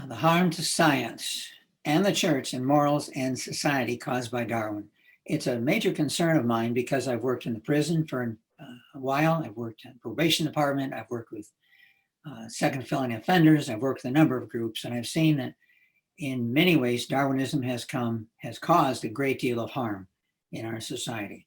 The harm to science and the church and morals and society caused by Darwin. It's a major concern of mine because I've worked in the prison for a while. I've worked in the probation department. I've worked with second felony offenders. I've worked with a number of groups, and I've seen that in many ways, Darwinism has caused a great deal of harm in our society.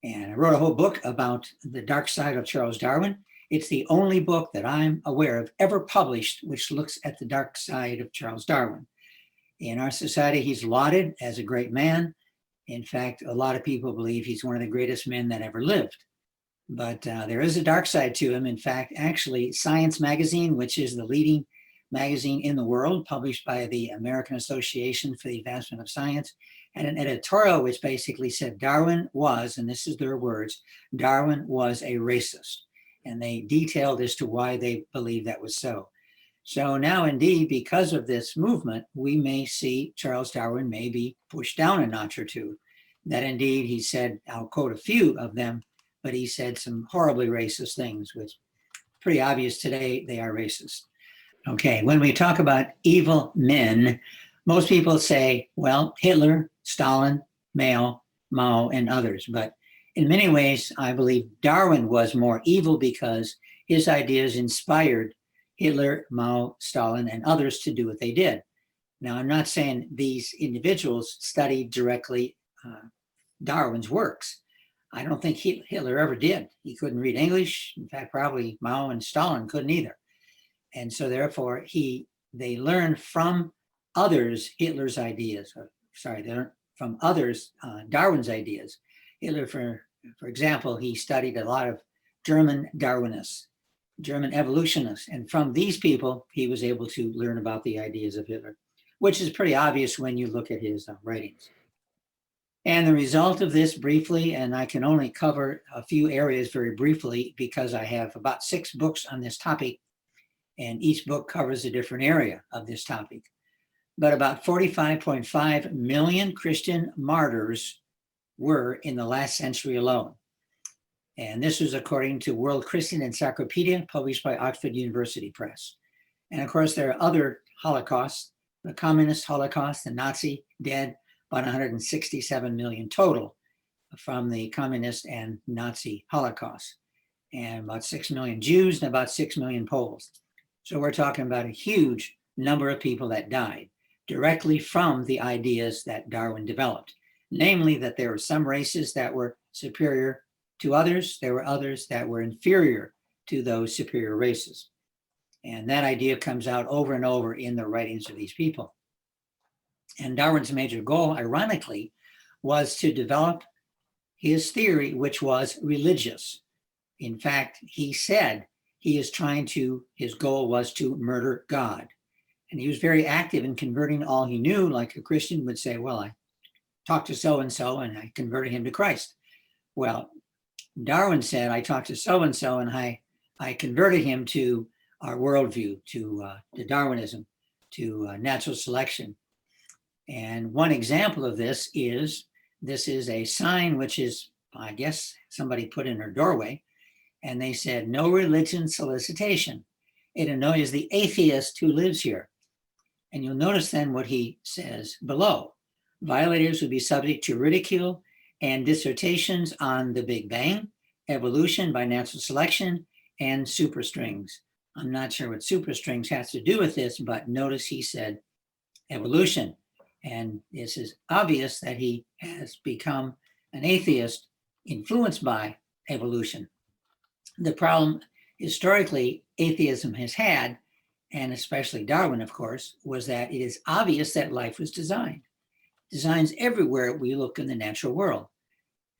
And I wrote a whole book about the dark side of Charles Darwin. It's the only book that I'm aware of ever published which looks at the dark side of Charles Darwin. In our society, he's lauded as a great man. In fact, a lot of people believe he's one of the greatest men that ever lived. But there is a dark side to him. In fact, actually, Science magazine, which is the leading magazine in the world, published by the American Association for the Advancement of Science, had an editorial which basically said Darwin was, and this is their words, Darwin was a racist. And they detailed as to why they believe that was so. So now indeed, because of this movement, we may see Charles Darwin may be pushed down a notch or two. That indeed, he said, I'll quote a few of them, but he said some horribly racist things, which pretty obvious today they are racist. Okay, when we talk about evil men, most people say, well, Hitler, Stalin, Mao, and others. But in many ways, I believe Darwin was more evil because his ideas inspired Hitler, Mao, Stalin, and others to do what they did. Now, I'm not saying these individuals studied directly Darwin's works. I don't think Hitler ever did. He couldn't read English. In fact, probably Mao and Stalin couldn't either. And so therefore, they learned from others Hitler's ideas. They learned from others Darwin's ideas. Hitler, for example, he studied a lot of German Darwinists, German evolutionists. And from these people, he was able to learn about the ideas of Hitler, which is pretty obvious when you look at his writings. And the result of this briefly, and I can only cover a few areas very briefly because I have about 6 books on this topic, and each book covers a different area of this topic. But about 45.5 million Christian martyrs were in the last century alone. And this was according to World Christian Encyclopedia, published by Oxford University Press. And of course, there are other Holocausts, the Communist Holocaust, the Nazi dead, about 167 million total from the Communist and Nazi Holocaust, and about 6 million Jews and about 6 million Poles. So we're talking about a huge number of people that died directly from the ideas that Darwin developed, namely that there were some races that were superior to others, there were others that were inferior to those superior races. And that idea comes out over and over in the writings of these people. And Darwin's major goal, ironically, was to develop his theory, which was religious. In fact, he said his goal was to murder God. And he was very active in converting all he knew, like a Christian would say, well, I talked to so-and-so and I converted him to Christ. Well, Darwin said, I talked to so-and-so and I converted him to our worldview, to Darwinism, to natural selection. And one example of this is a sign which is, I guess, somebody put in her doorway, and they said, no religion solicitation. It annoys the atheist who lives here. And you'll notice then what he says below. Violators would be subject to ridicule and dissertations on the Big Bang, evolution by natural selection, and superstrings. I'm not sure what superstrings has to do with this, but notice he said evolution. And this is obvious that he has become an atheist influenced by evolution. The problem historically atheism has had, and especially Darwin, of course, was that it is obvious that life was designed. Designs everywhere we look in the natural world.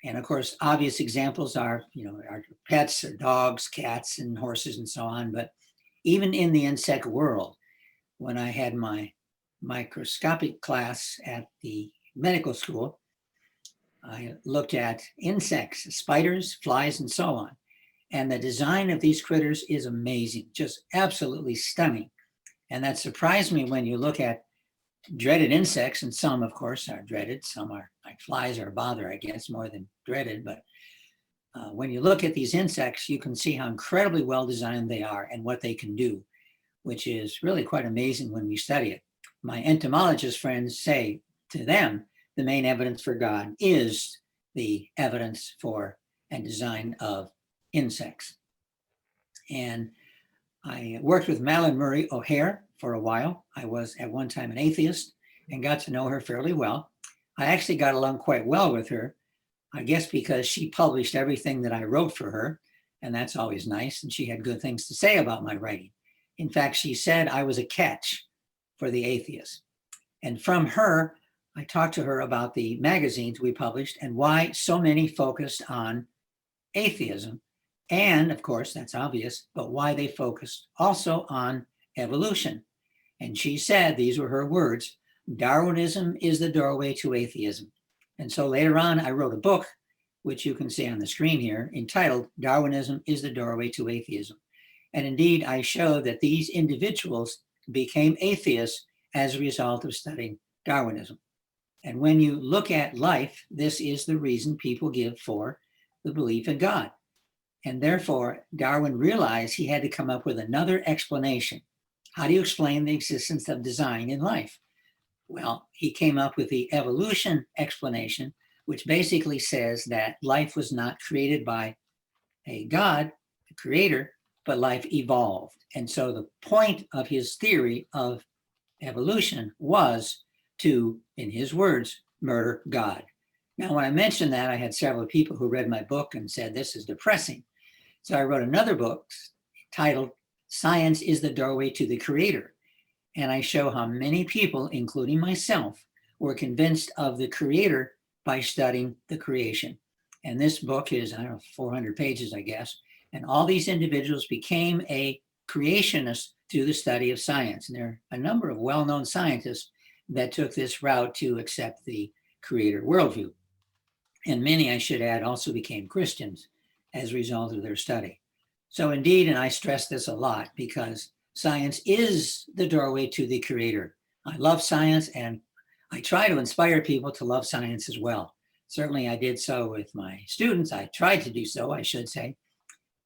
And of course, obvious examples are, our pets, or dogs, cats, and horses, and so on. But even in the insect world, when I had my microscopic class at the medical school, I looked at insects, spiders, flies, and so on. And the design of these critters is amazing, just absolutely stunning. And that surprised me when you look at dreaded insects, and some, of course, are dreaded. Some are like flies are a bother, I guess, more than dreaded. But when you look at these insects, you can see how incredibly well designed they are and what they can do. which is really quite amazing when we study it. My entomologist friends say to them, the main evidence for God is the evidence for and design of insects. And I worked with Madeline Murray O'Hare for a while. I was at one time an atheist and got to know her fairly well. I actually got along quite well with her, I guess because she published everything that I wrote for her, and that's always nice, and she had good things to say about my writing. In fact, she said I was a catch for the atheists. And from her, I talked to her about the magazines we published and why so many focused on atheism. And of course, that's obvious, but why they focused also on evolution. And she said, these were her words, Darwinism is the doorway to atheism. And so later on, I wrote a book, which you can see on the screen here, entitled Darwinism is the Doorway to Atheism. And indeed, I show that these individuals became atheists as a result of studying Darwinism. And when you look at life, this is the reason people give for the belief in God. And therefore, Darwin realized he had to come up with another explanation. How do you explain the existence of design in life? Well, he came up with the evolution explanation, which basically says that life was not created by a God, the creator, but life evolved. And so the point of his theory of evolution was to, in his words, murder God. Now, when I mentioned that, I had several people who read my book and said, this is depressing. So I wrote another book titled Science is the Doorway to the Creator. And I show how many people, including myself, were convinced of the creator by studying the creation. And this book is, 400 pages, I guess. And all these individuals became a creationist through the study of science. And there are a number of well-known scientists that took this route to accept the creator worldview. And many, I should add, also became Christians as a result of their study. So indeed, and I stress this a lot because science is the doorway to the creator. I love science and I try to inspire people to love science as well. Certainly I did so with my students. I tried to do so, I should say.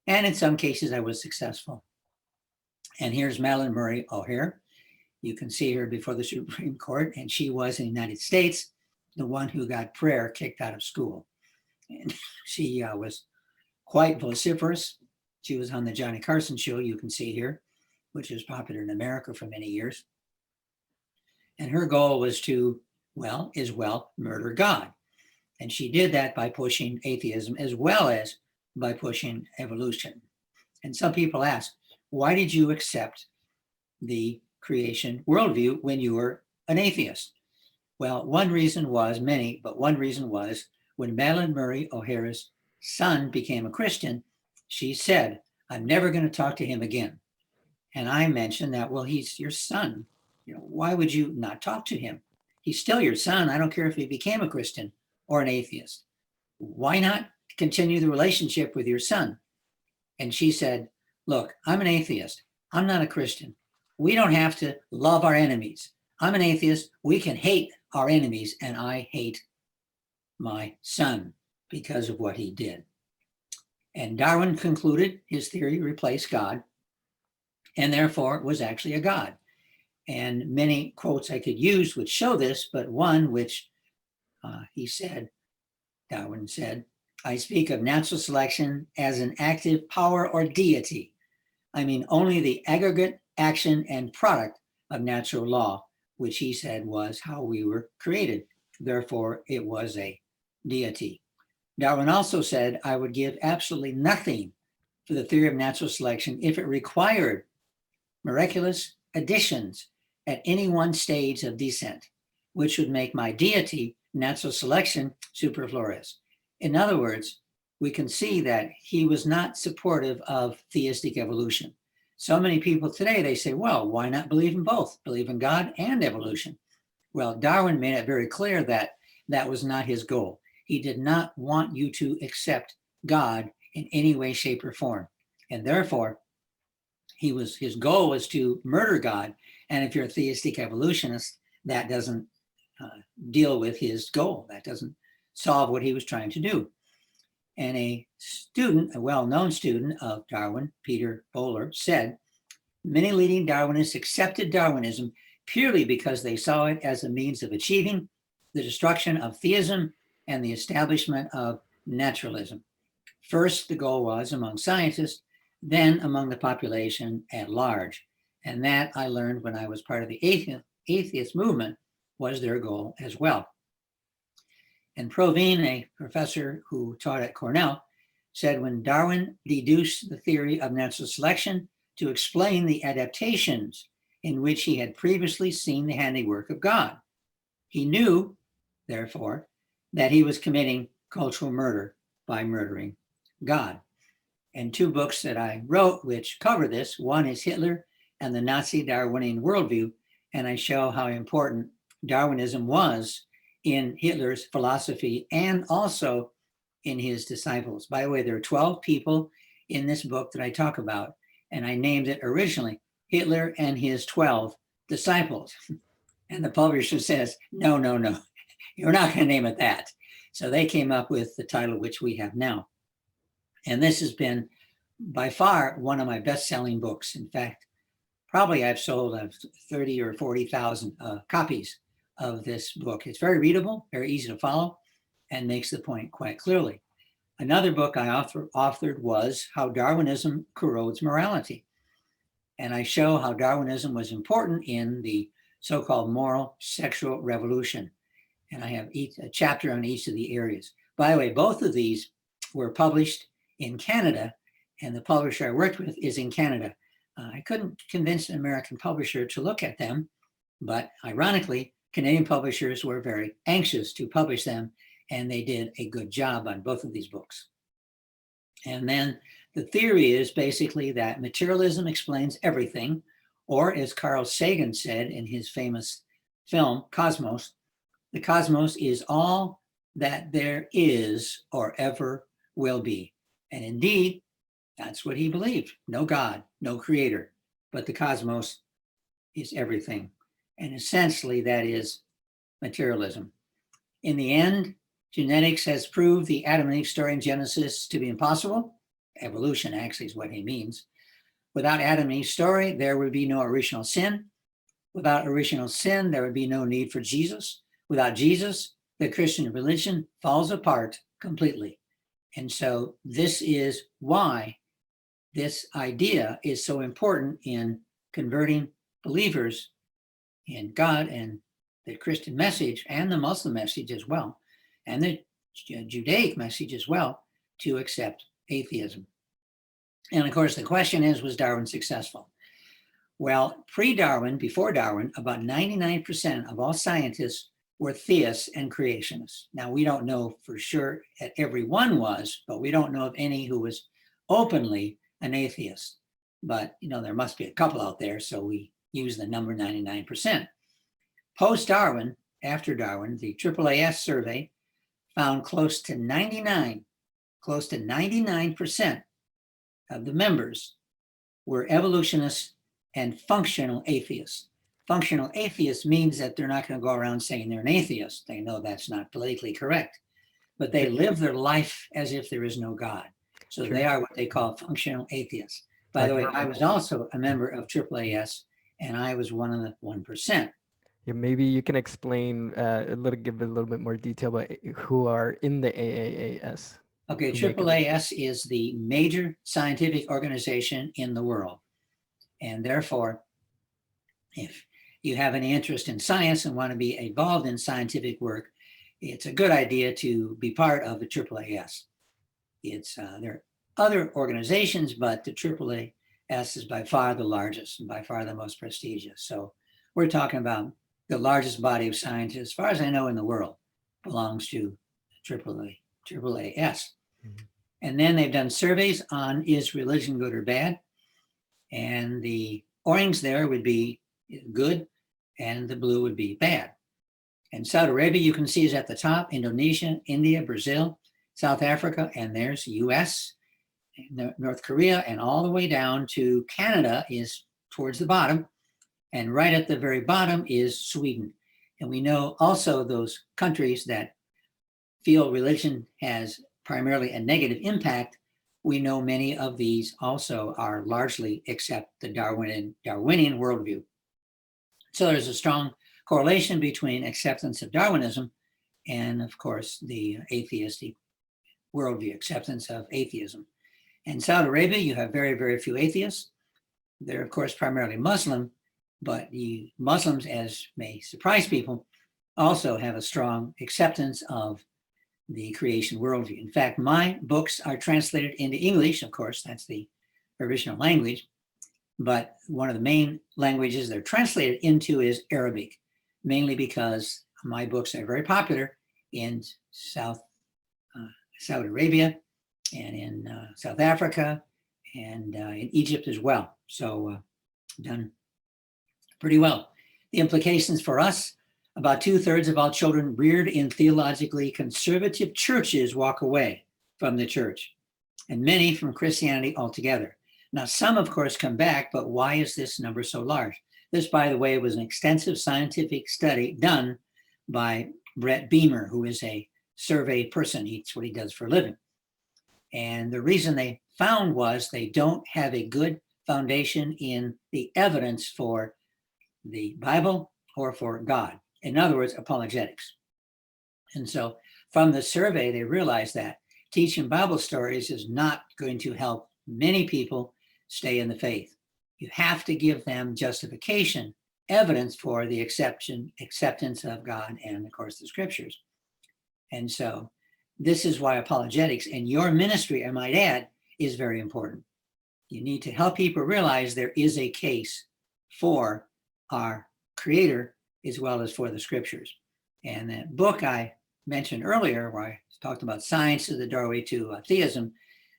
And in some cases I was successful. And here's Madeline Murray O'Hare. You can see her before the Supreme Court, and she was in the United States, the one who got prayer kicked out of school. And she was quite vociferous. She was on the Johnny Carson show, you can see here, which was popular in America for many years. And her goal was to, murder God. And she did that by pushing atheism as well as by pushing evolution. And some people ask, why did you accept the creation worldview when you were an atheist? Well, one reason was many, but one reason was when Madeline Murray O'Hara's son became a Christian, she said, I'm never going to talk to him again. And I mentioned that, well, he's your son. Why would you not talk to him? He's still your son. I don't care if he became a Christian or an atheist. Why not continue the relationship with your son? And she said, look, I'm an atheist. I'm not a Christian. We don't have to love our enemies. I'm an atheist. We can hate our enemies, and I hate my son because of what he did. And Darwin concluded his theory replaced God, and therefore was actually a God. And many quotes I could use would show this, but one which Darwin said, I speak of natural selection as an active power or deity. I mean only the aggregate action and product of natural law, which he said was how we were created. Therefore, it was a deity. Darwin also said, I would give absolutely nothing for the theory of natural selection if it required miraculous additions at any one stage of descent, which would make my deity, natural selection, superfluous. In other words, we can see that he was not supportive of theistic evolution. So many people today, they say, well, why not believe in both? Believe in God and evolution. Well, Darwin made it very clear that that was not his goal. He did not want you to accept God in any way, shape, or form. And therefore, his goal was to murder God. And if you're a theistic evolutionist, that doesn't deal with his goal. That doesn't solve what he was trying to do. And a well-known student of Darwin, Peter Bowler, said, Many leading Darwinists accepted Darwinism purely because they saw it as a means of achieving the destruction of theism and the establishment of naturalism. First, the goal was among scientists, then among the population at large. And that I learned when I was part of the atheist movement was their goal as well. And Provine, a professor who taught at Cornell, said when Darwin deduced the theory of natural selection to explain the adaptations in which he had previously seen the handiwork of God, he knew, therefore, that he was committing cultural murder by murdering God. And two books that I wrote which cover this, one is Hitler and the Nazi Darwinian Worldview, and I show how important Darwinism was in Hitler's philosophy and also in his disciples. By the way, there are 12 people in this book that I talk about, and I named it originally Hitler and his 12 disciples. And the publisher says, no, you're not going to name it that. So they came up with the title which we have now. And this has been by far one of my best-selling books. In fact, probably I've sold 30 or 40,000 copies of this book. It's very readable, very easy to follow, and makes the point quite clearly. Another book I authored was How Darwinism Corrodes Morality. And I show how Darwinism was important in the so-called moral sexual revolution. And I have a chapter on each of the areas. By the way, both of these were published in Canada, and the publisher I worked with is in Canada. I couldn't convince an American publisher to look at them, but ironically, Canadian publishers were very anxious to publish them, and they did a good job on both of these books. And then the theory is basically that materialism explains everything, or as Carl Sagan said in his famous film, Cosmos, the cosmos is all that there is or ever will be. And indeed, that's what he believed. No God, no creator, but the cosmos is everything. And essentially that is materialism. In the end, genetics has proved the Adam and Eve story in Genesis to be impossible. Evolution actually is what he means. Without Adam and Eve's story, there would be no original sin. Without original sin, there would be no need for Jesus. Without Jesus, the Christian religion falls apart completely. And so this is why this idea is so important in converting believers in God and the Christian message and the Muslim message as well, and the Judaic message as well, to accept atheism. And of course, the question is, was Darwin successful? Well, pre-Darwin, before Darwin, about 99% of all scientists were theists and creationists. Now, we don't know for sure that everyone was, but we don't know of any who was openly an atheist. But, there must be a couple out there, so we use the number 99%. Post-Darwin, after Darwin, the AAAS survey found close to 99% of the members were evolutionists and functional atheists. Functional atheists means that they're not going to go around saying they're an atheist. They know that's not politically correct, but they live their life as if there is no God. So they are what they call functional atheists. By the way, I was also a member of AAAS, and I was one of the 1%. Yeah, maybe you can explain give a little bit more detail about who are in the AAAS. Okay, AAAS is the major scientific organization in the world. And therefore, if you have any interest in science and want to be involved in scientific work, it's a good idea to be part of the AAAS. There are other organizations, but the AAAS is by far the largest and by far the most prestigious. So we're talking about the largest body of science, as far as I know, in the world, belongs to AAAS. Mm-hmm. And then they've done surveys on, is religion good or bad? And the orange there would be good, and the blue would be bad. And Saudi Arabia, you can see, is at the top, Indonesia, India, Brazil, South Africa, and there's US, North Korea, and all the way down to Canada is towards the bottom. And right at the very bottom is Sweden. And we know also those countries that feel religion has primarily a negative impact we know many of these also are largely accept the Darwinian worldview. So there's a strong correlation between acceptance of Darwinism and, of course, the atheistic worldview, acceptance of atheism. In Saudi Arabia, you have very, very few atheists. They're, of course, primarily Muslim, but the Muslims, as may surprise people, also have a strong acceptance of the creation worldview. In fact, my books are translated into English, of course, that's the original language, but one of the main languages they're translated into is Arabic, mainly because my books are very popular in Saudi Arabia and in South Africa and in Egypt as well. So done pretty well. The implications for us: about 2/3 of all children reared in theologically conservative churches walk away from the church, and many from Christianity altogether. Now, some, of course, come back, but why is this number so large? This, by the way, was an extensive scientific study done by Brett Beamer, who is a survey person. It's what he does for a living. And the reason they found was they don't have a good foundation in the evidence for the Bible or for God. In other words, apologetics. And so from the survey, they realized that teaching Bible stories is not going to help many people stay in the faith. You have to give them justification, evidence for the acceptance of God and, of course, the scriptures. And so this is why apologetics, and your ministry, I might add, is very important. You need to help people realize there is a case for our Creator as well as for the scriptures. And that book I mentioned earlier, where I talked about science of the doorway to theism,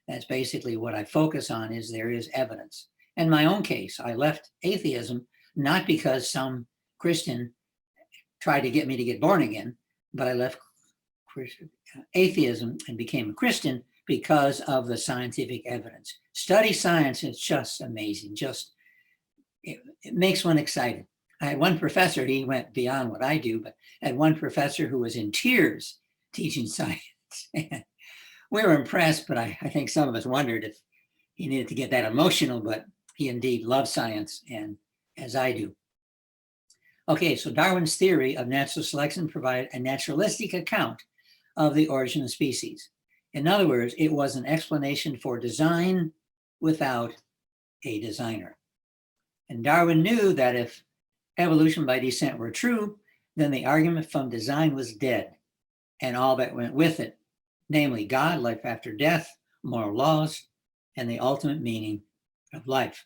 that's basically what I focus on, is there is evidence. In my own case, I left atheism not because some Christian tried to get me to get born again, but I left atheism and became a Christian because of the scientific evidence. Study science, it's just amazing. It makes one excited. I had one professor, he went beyond what I do, but I had one professor who was in tears teaching science. And we were impressed, but I think some of us wondered if he needed to get that emotional, but he indeed loves science, and as I do. Okay, so Darwin's theory of natural selection provided a naturalistic account of the origin of species. In other words, it was an explanation for design without a designer. And Darwin knew that if evolution by descent were true, then the argument from design was dead, and all that went with it, namely God, life after death, moral laws, and the ultimate meaning of life.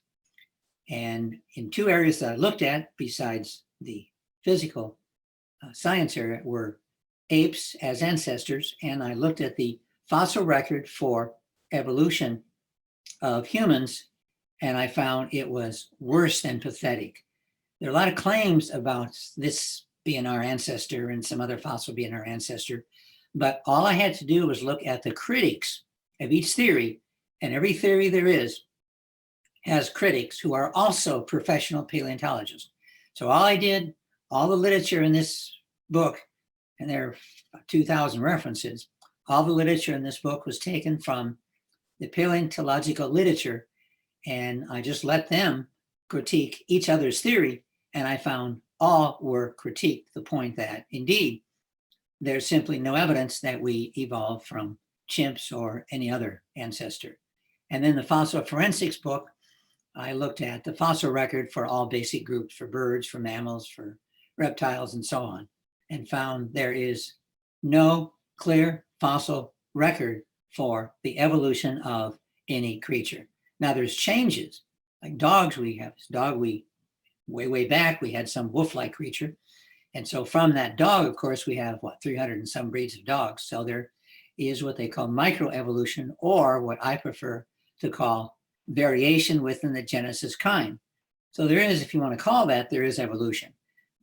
And in two areas that I looked at, besides the physical science area, were apes as ancestors, and I looked at the fossil record for evolution of humans, and I found it was worse than pathetic. There are a lot of claims about this being our ancestor and some other fossil being our ancestor, but all I had to do was look at the critics of each theory, and every theory there is has critics who are also professional paleontologists. So all I did, all the literature in this book, and there are 2,000 references, all the literature in this book was taken from the paleontological literature, and I just let them critique each other's theory, and I found all were critiqued the point that indeed there's simply no evidence that we evolved from chimps or any other ancestor. And then the fossil forensics book, I looked at the fossil record for all basic groups, for birds, for mammals, for reptiles, and so on, and found there is no clear fossil record for the evolution of any creature. Now there's changes, like dogs. We have this dog, way back, we had some wolf-like creature. And so from that dog, of course, we have 300 and some breeds of dogs. So there is what they call microevolution, or what I prefer to call variation within the genesis kind. So there is, if you want to call that, there is evolution,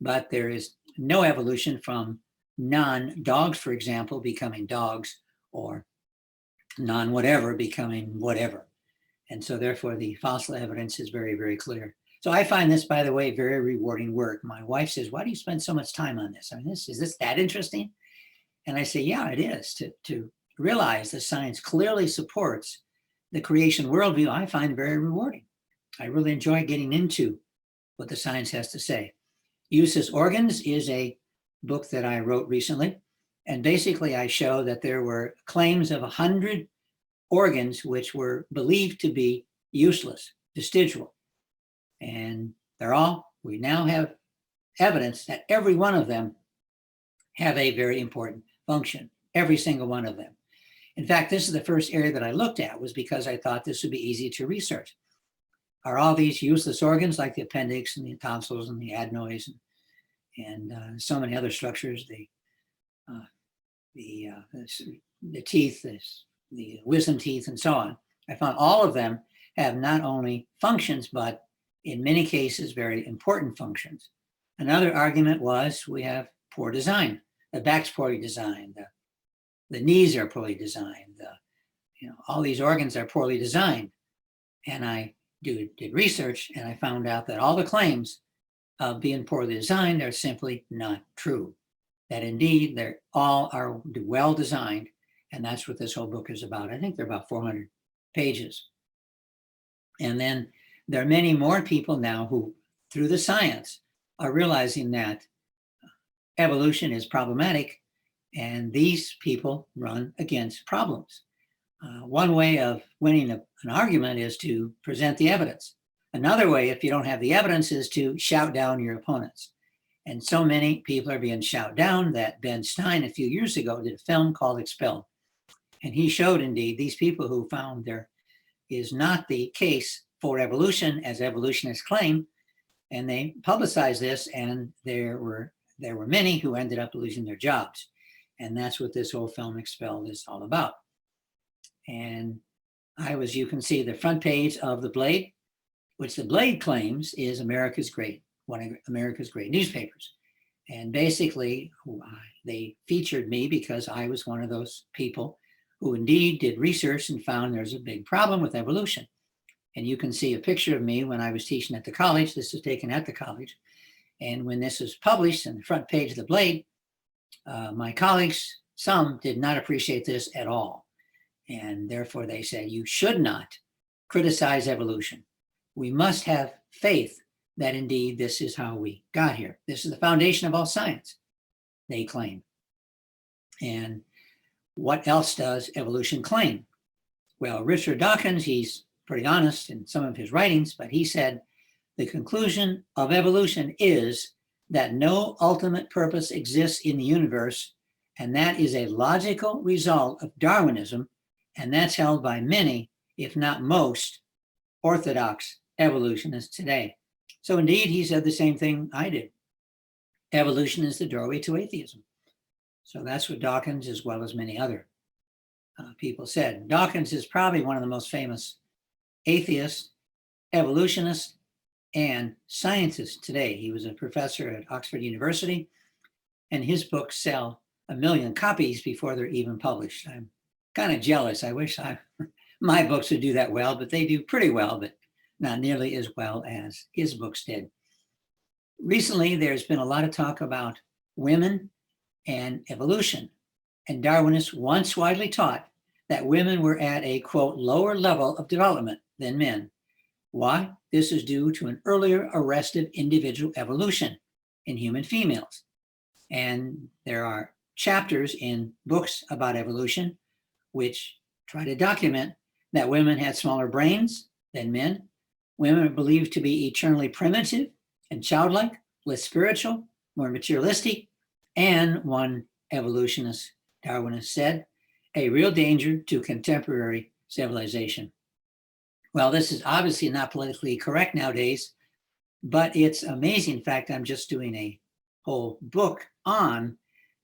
but there is no evolution from non-dogs, for example, becoming dogs, or non-whatever becoming whatever. And so therefore the fossil evidence is very, very clear. So I find this, by the way, very rewarding work. My wife says, why do you spend so much time on this? I mean, is this that interesting? And I say, yeah, it is, to realize that science clearly supports the creation worldview I find very rewarding. I really enjoy getting into what the science has to say. Use as Organs is a book that I wrote recently. And basically I show that there were claims of 100 organs which were believed to be useless, vestigial. And we now have evidence that every one of them have a very important function, every single one of them. In fact, this is the first area that I looked at, was because I thought this would be easy to research. Are all these useless organs like the appendix and the tonsils and the adenoids and so many other structures, the teeth, the wisdom teeth, and so on? I found all of them have not only functions, but in many cases, very important functions. Another argument was we have poor design. The back's poorly designed. The knees are poorly designed. All these organs are poorly designed. And I did research, and I found out that all the claims of being poorly designed are simply not true. That indeed, they all are well designed, and that's what this whole book is about. I think they're about 400 pages. And then there are many more people now who, through the science, are realizing that evolution is problematic, and these people run against problems. One way of winning an argument is to present the evidence. Another way, if you don't have the evidence, is to shout down your opponents. And so many people are being shouted down that Ben Stein a few years ago did a film called Expelled. And he showed indeed these people who found there is not the case for evolution as evolutionists claim. And they publicized this, and there were many who ended up losing their jobs. And that's what this whole film Expelled is all about. And you can see the front page of the Blade, which the Blade claims is one of America's great newspapers. And basically, they featured me because I was one of those people who indeed did research and found there's a big problem with evolution. And you can see a picture of me when I was teaching at the college. This was taken at the college. And when this was published in the front page of the Blade, my colleagues, some did not appreciate this at all. And therefore they said, you should not criticize evolution. We must have faith that indeed this is how we got here. This is the foundation of all science, they claim. And what else does evolution claim? Well, Richard Dawkins, he's pretty honest in some of his writings, but he said, the conclusion of evolution is that no ultimate purpose exists in the universe, and that is a logical result of Darwinism, and that's held by many, if not most, orthodox evolutionists today. So indeed, he said the same thing I did. Evolution is the doorway to atheism. So that's what Dawkins, as well as many other people, said. Dawkins is probably one of the most famous atheists, evolutionists, and scientists today. He was a professor at Oxford University, and his books sell 1 million copies before they're even published. I'm kind of jealous. I wish my books would do that well, but they do pretty well, but not nearly as well as his books did. Recently, there's been a lot of talk about women and evolution. And Darwinists once widely taught that women were at a, quote, lower level of development than men. Why? This is due to an earlier arrested individual evolution in human females. And there are chapters in books about evolution which try to document that women had smaller brains than men. Women are believed to be eternally primitive and childlike, less spiritual, more materialistic, and one evolutionist, Darwinist, said, a real danger to contemporary civilization. Well, this is obviously not politically correct nowadays, but it's amazing. In fact, I'm just doing a whole book on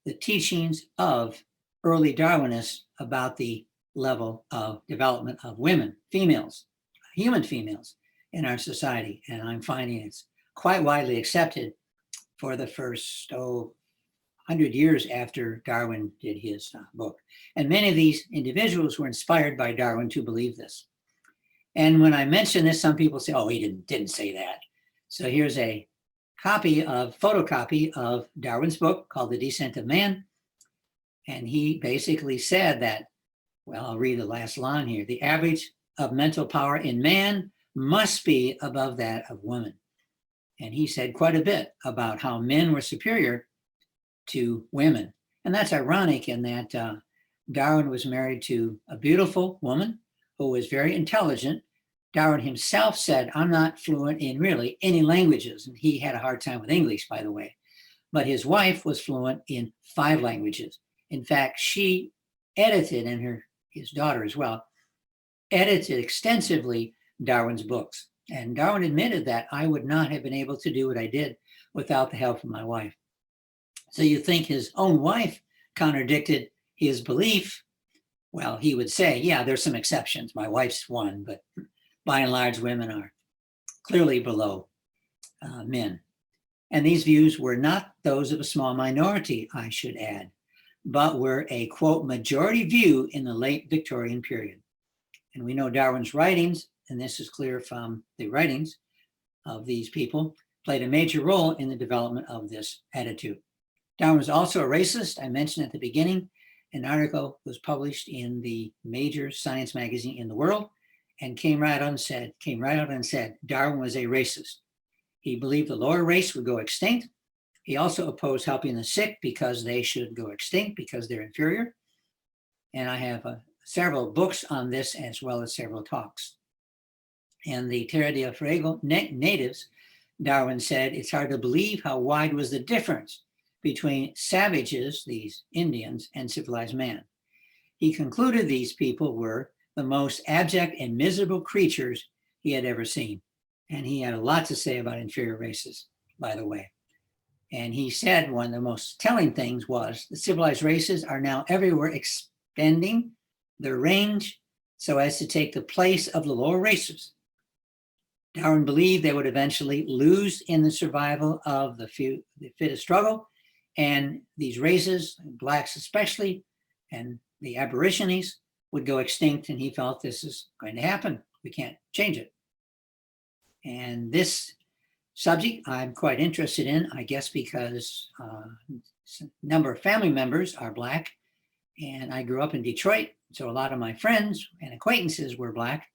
the teachings of early Darwinists about the level of development of women, females, human females in our society. And I'm finding it's quite widely accepted for the first 100 years after Darwin did his book. And many of these individuals were inspired by Darwin to believe this. And when I mention this, some people say, oh, he didn't say that. So here's a photocopy of Darwin's book called The Descent of Man. And he basically said that, well, I'll read the last line here. The average of mental power in man must be above that of women. And he said quite a bit about how men were superior to women. And that's ironic in that Darwin was married to a beautiful woman who was very intelligent. Darwin himself said, I'm not fluent in really any languages. And he had a hard time with English, by the way. But his wife was fluent in 5 languages. In fact, she edited, and his daughter as well, edited extensively Darwin's books. And Darwin admitted that I would not have been able to do what I did without the help of my wife. So you think his own wife contradicted his belief? Well, he would say, yeah, there's some exceptions. My wife's one, but by and large, women are clearly below men. And these views were not those of a small minority, I should add, but were a, quote, majority view in the late Victorian period. And we know Darwin's writings, and this is clear from the writings of these people, played a major role in the development of this attitude. Darwin was also a racist. I mentioned at the beginning, an article was published in the major science magazine in the world and came right out and said, Darwin was a racist. He believed the lower race would go extinct. He also opposed helping the sick because they should go extinct because they're inferior. And I have several books on this as well as several talks. And the Terra del Fuego natives, Darwin said, it's hard to believe how wide was the difference between savages, these Indians, and civilized man. He concluded these people were the most abject and miserable creatures he had ever seen. And he had a lot to say about inferior races, by the way. And he said one of the most telling things was the civilized races are now everywhere expanding their range so as to take the place of the lower races. Darwin believed they would eventually lose in the survival of the fittest struggle, and these races, blacks especially, and the aborigines would go extinct, and he felt this is going to happen. We can't change it. And this subject I'm quite interested in, I guess because a number of family members are Black, and I grew up in Detroit, so a lot of my friends and acquaintances were Black,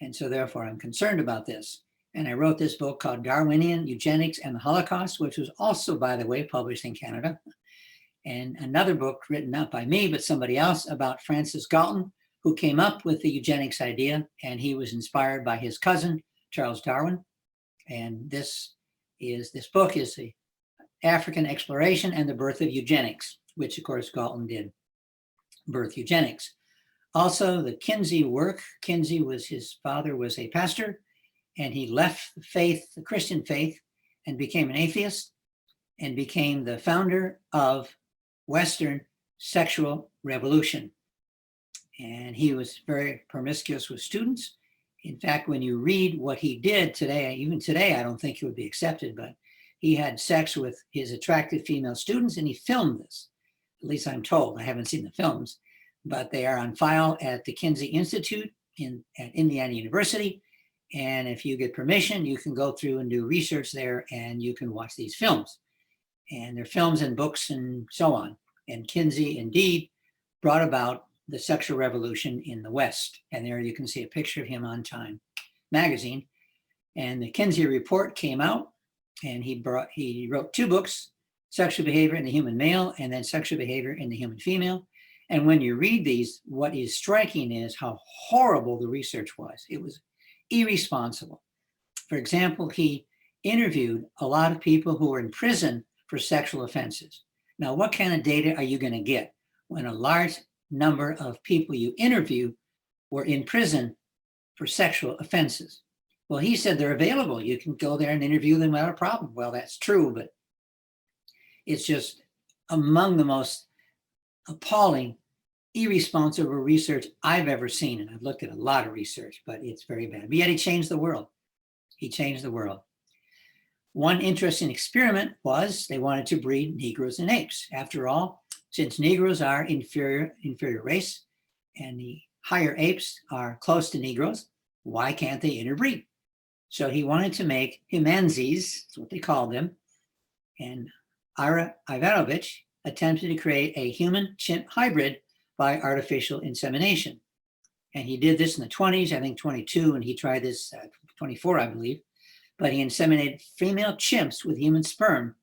and so therefore I'm concerned about this. And I wrote this book called Darwinian, Eugenics, and the Holocaust, which was also, by the way, published in Canada. And another book written not by me, but somebody else about Francis Galton, who came up with the eugenics idea, and he was inspired by his cousin, Charles Darwin. And this book is the African exploration and the birth of eugenics, which of course Galton did birth eugenics. Also the Kinsey work. Kinsey his father was a pastor, and he left the faith, the Christian faith, and became an atheist and became the founder of Western sexual revolution. And he was very promiscuous with students. In fact, when you read what he did today, even today, I don't think it would be accepted, but he had sex with his attractive female students, and he filmed this. At least I'm told. I haven't seen the films, but they are on file at the Kinsey Institute at Indiana University. And if you get permission, you can go through and do research there, and you can watch these films. And they're films and books and so on. And Kinsey indeed brought about the sexual revolution in the West. And there you can see a picture of him on Time magazine. And the Kinsey report came out, and he wrote 2 books, Sexual Behavior in the Human Male and then Sexual Behavior in the Human Female. And when you read these, what is striking is how horrible the research was. It was irresponsible. For example, he interviewed a lot of people who were in prison for sexual offenses. Now, what kind of data are you going to get when a large number of people you interview were in prison for sexual offenses? Well, he said they're available. You can go there and interview them without a problem. Well, that's true, but it's just among the most appalling, irresponsible research I've ever seen. And I've looked at a lot of research, but it's very bad. But yet he changed the world. He changed the world. One interesting experiment was they wanted to breed Negroes and apes. After all, since Negroes are inferior race and the higher apes are close to Negroes, why can't they interbreed? So he wanted to make Himanzis, that's what they called them, and Ira Ivanovich attempted to create a human-chimp hybrid by artificial insemination. And he did this in the 20s, I think 22, and he tried this 24, I believe. But he inseminated female chimps with human sperm,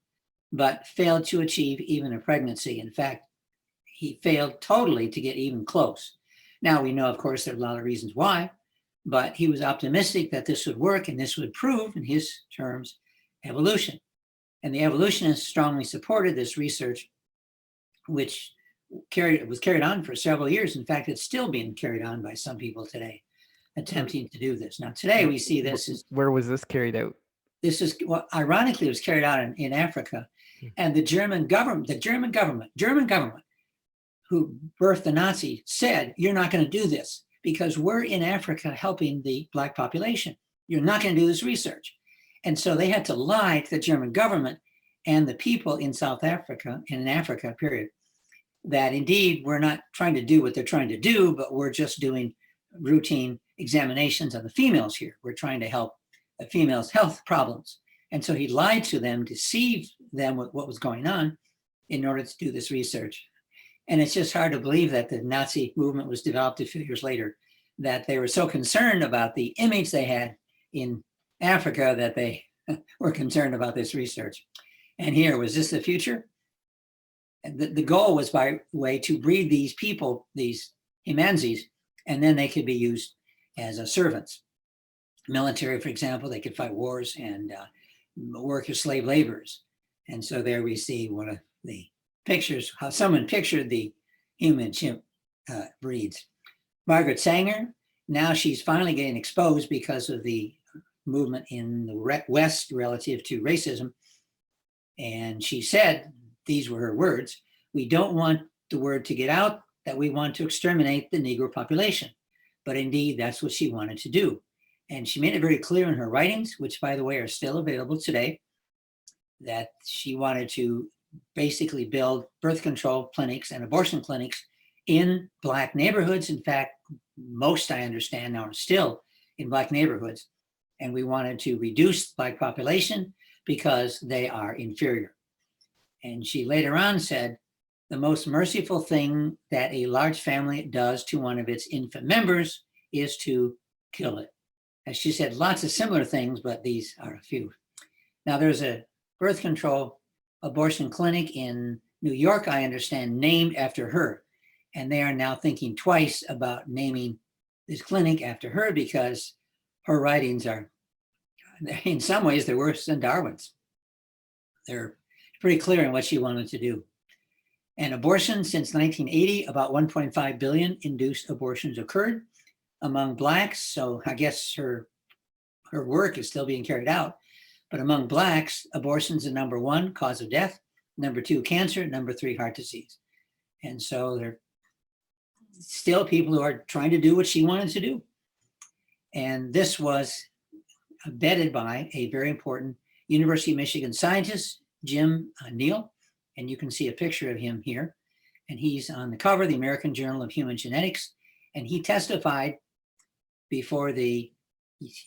but failed to achieve even a pregnancy. In fact, he failed totally to get even close. Now we know, of course, there are a lot of reasons why, but he was optimistic that this would work and this would prove, in his terms, evolution. And the evolutionists strongly supported this research, which was carried on for several years. In fact, it's still being carried on by some people today, attempting to do this. Now, today we see this is. Where was this carried out? This is, well, ironically, it was carried out in Africa. And the German government, who birthed the Nazi, said, you're not going to do this because we're in Africa helping the Black population. You're not going to do this research. And so they had to lie to the German government and the people in South Africa and in Africa, period, that indeed we're not trying to do what they're trying to do, but we're just doing routine examinations of the females here. We're trying to help the females' health problems. And so he lied to them, deceived them with what was going on in order to do this research. And it's just hard to believe that the Nazi movement was developed a few years later, that they were so concerned about the image they had in Africa that they were concerned about this research. And here, was this the future? And the goal was, by the way, to breed these people, these humanzis, and then they could be used as servants. Military, for example, they could fight wars and work as slave laborers. And so there we see one of the pictures, how someone pictured the human chimp breeds. Margaret Sanger, now she's finally getting exposed because of the movement in the West relative to racism. And she said, these were her words, we don't want the word to get out that we want to exterminate the Negro population. But indeed, that's what she wanted to do. And she made it very clear in her writings, which, by the way, are still available today, that she wanted to basically build birth control clinics and abortion clinics in Black neighborhoods. In fact, most, I understand now, are still in Black neighborhoods. And we wanted to reduce the Black population because they are inferior. And she later on said, the most merciful thing that a large family does to one of its infant members is to kill it. As she said, lots of similar things, but these are a few. Now, there's a birth control abortion clinic in New York, I understand, named after her. And they are now thinking twice about naming this clinic after her because her writings are, in some ways, they're worse than Darwin's. They're pretty clear in what she wanted to do. And abortion, since 1980, about 1.5 billion induced abortions occurred among Blacks. So I guess her work is still being carried out. But among Blacks, abortion is the number one cause of death, number two, cancer, number three, heart disease. And so there are still people who are trying to do what she wanted to do. And this was vetted by a very important University of Michigan scientist, Jim Neal. And you can see a picture of him here. And he's on the cover of the American Journal of Human Genetics. And he testified before the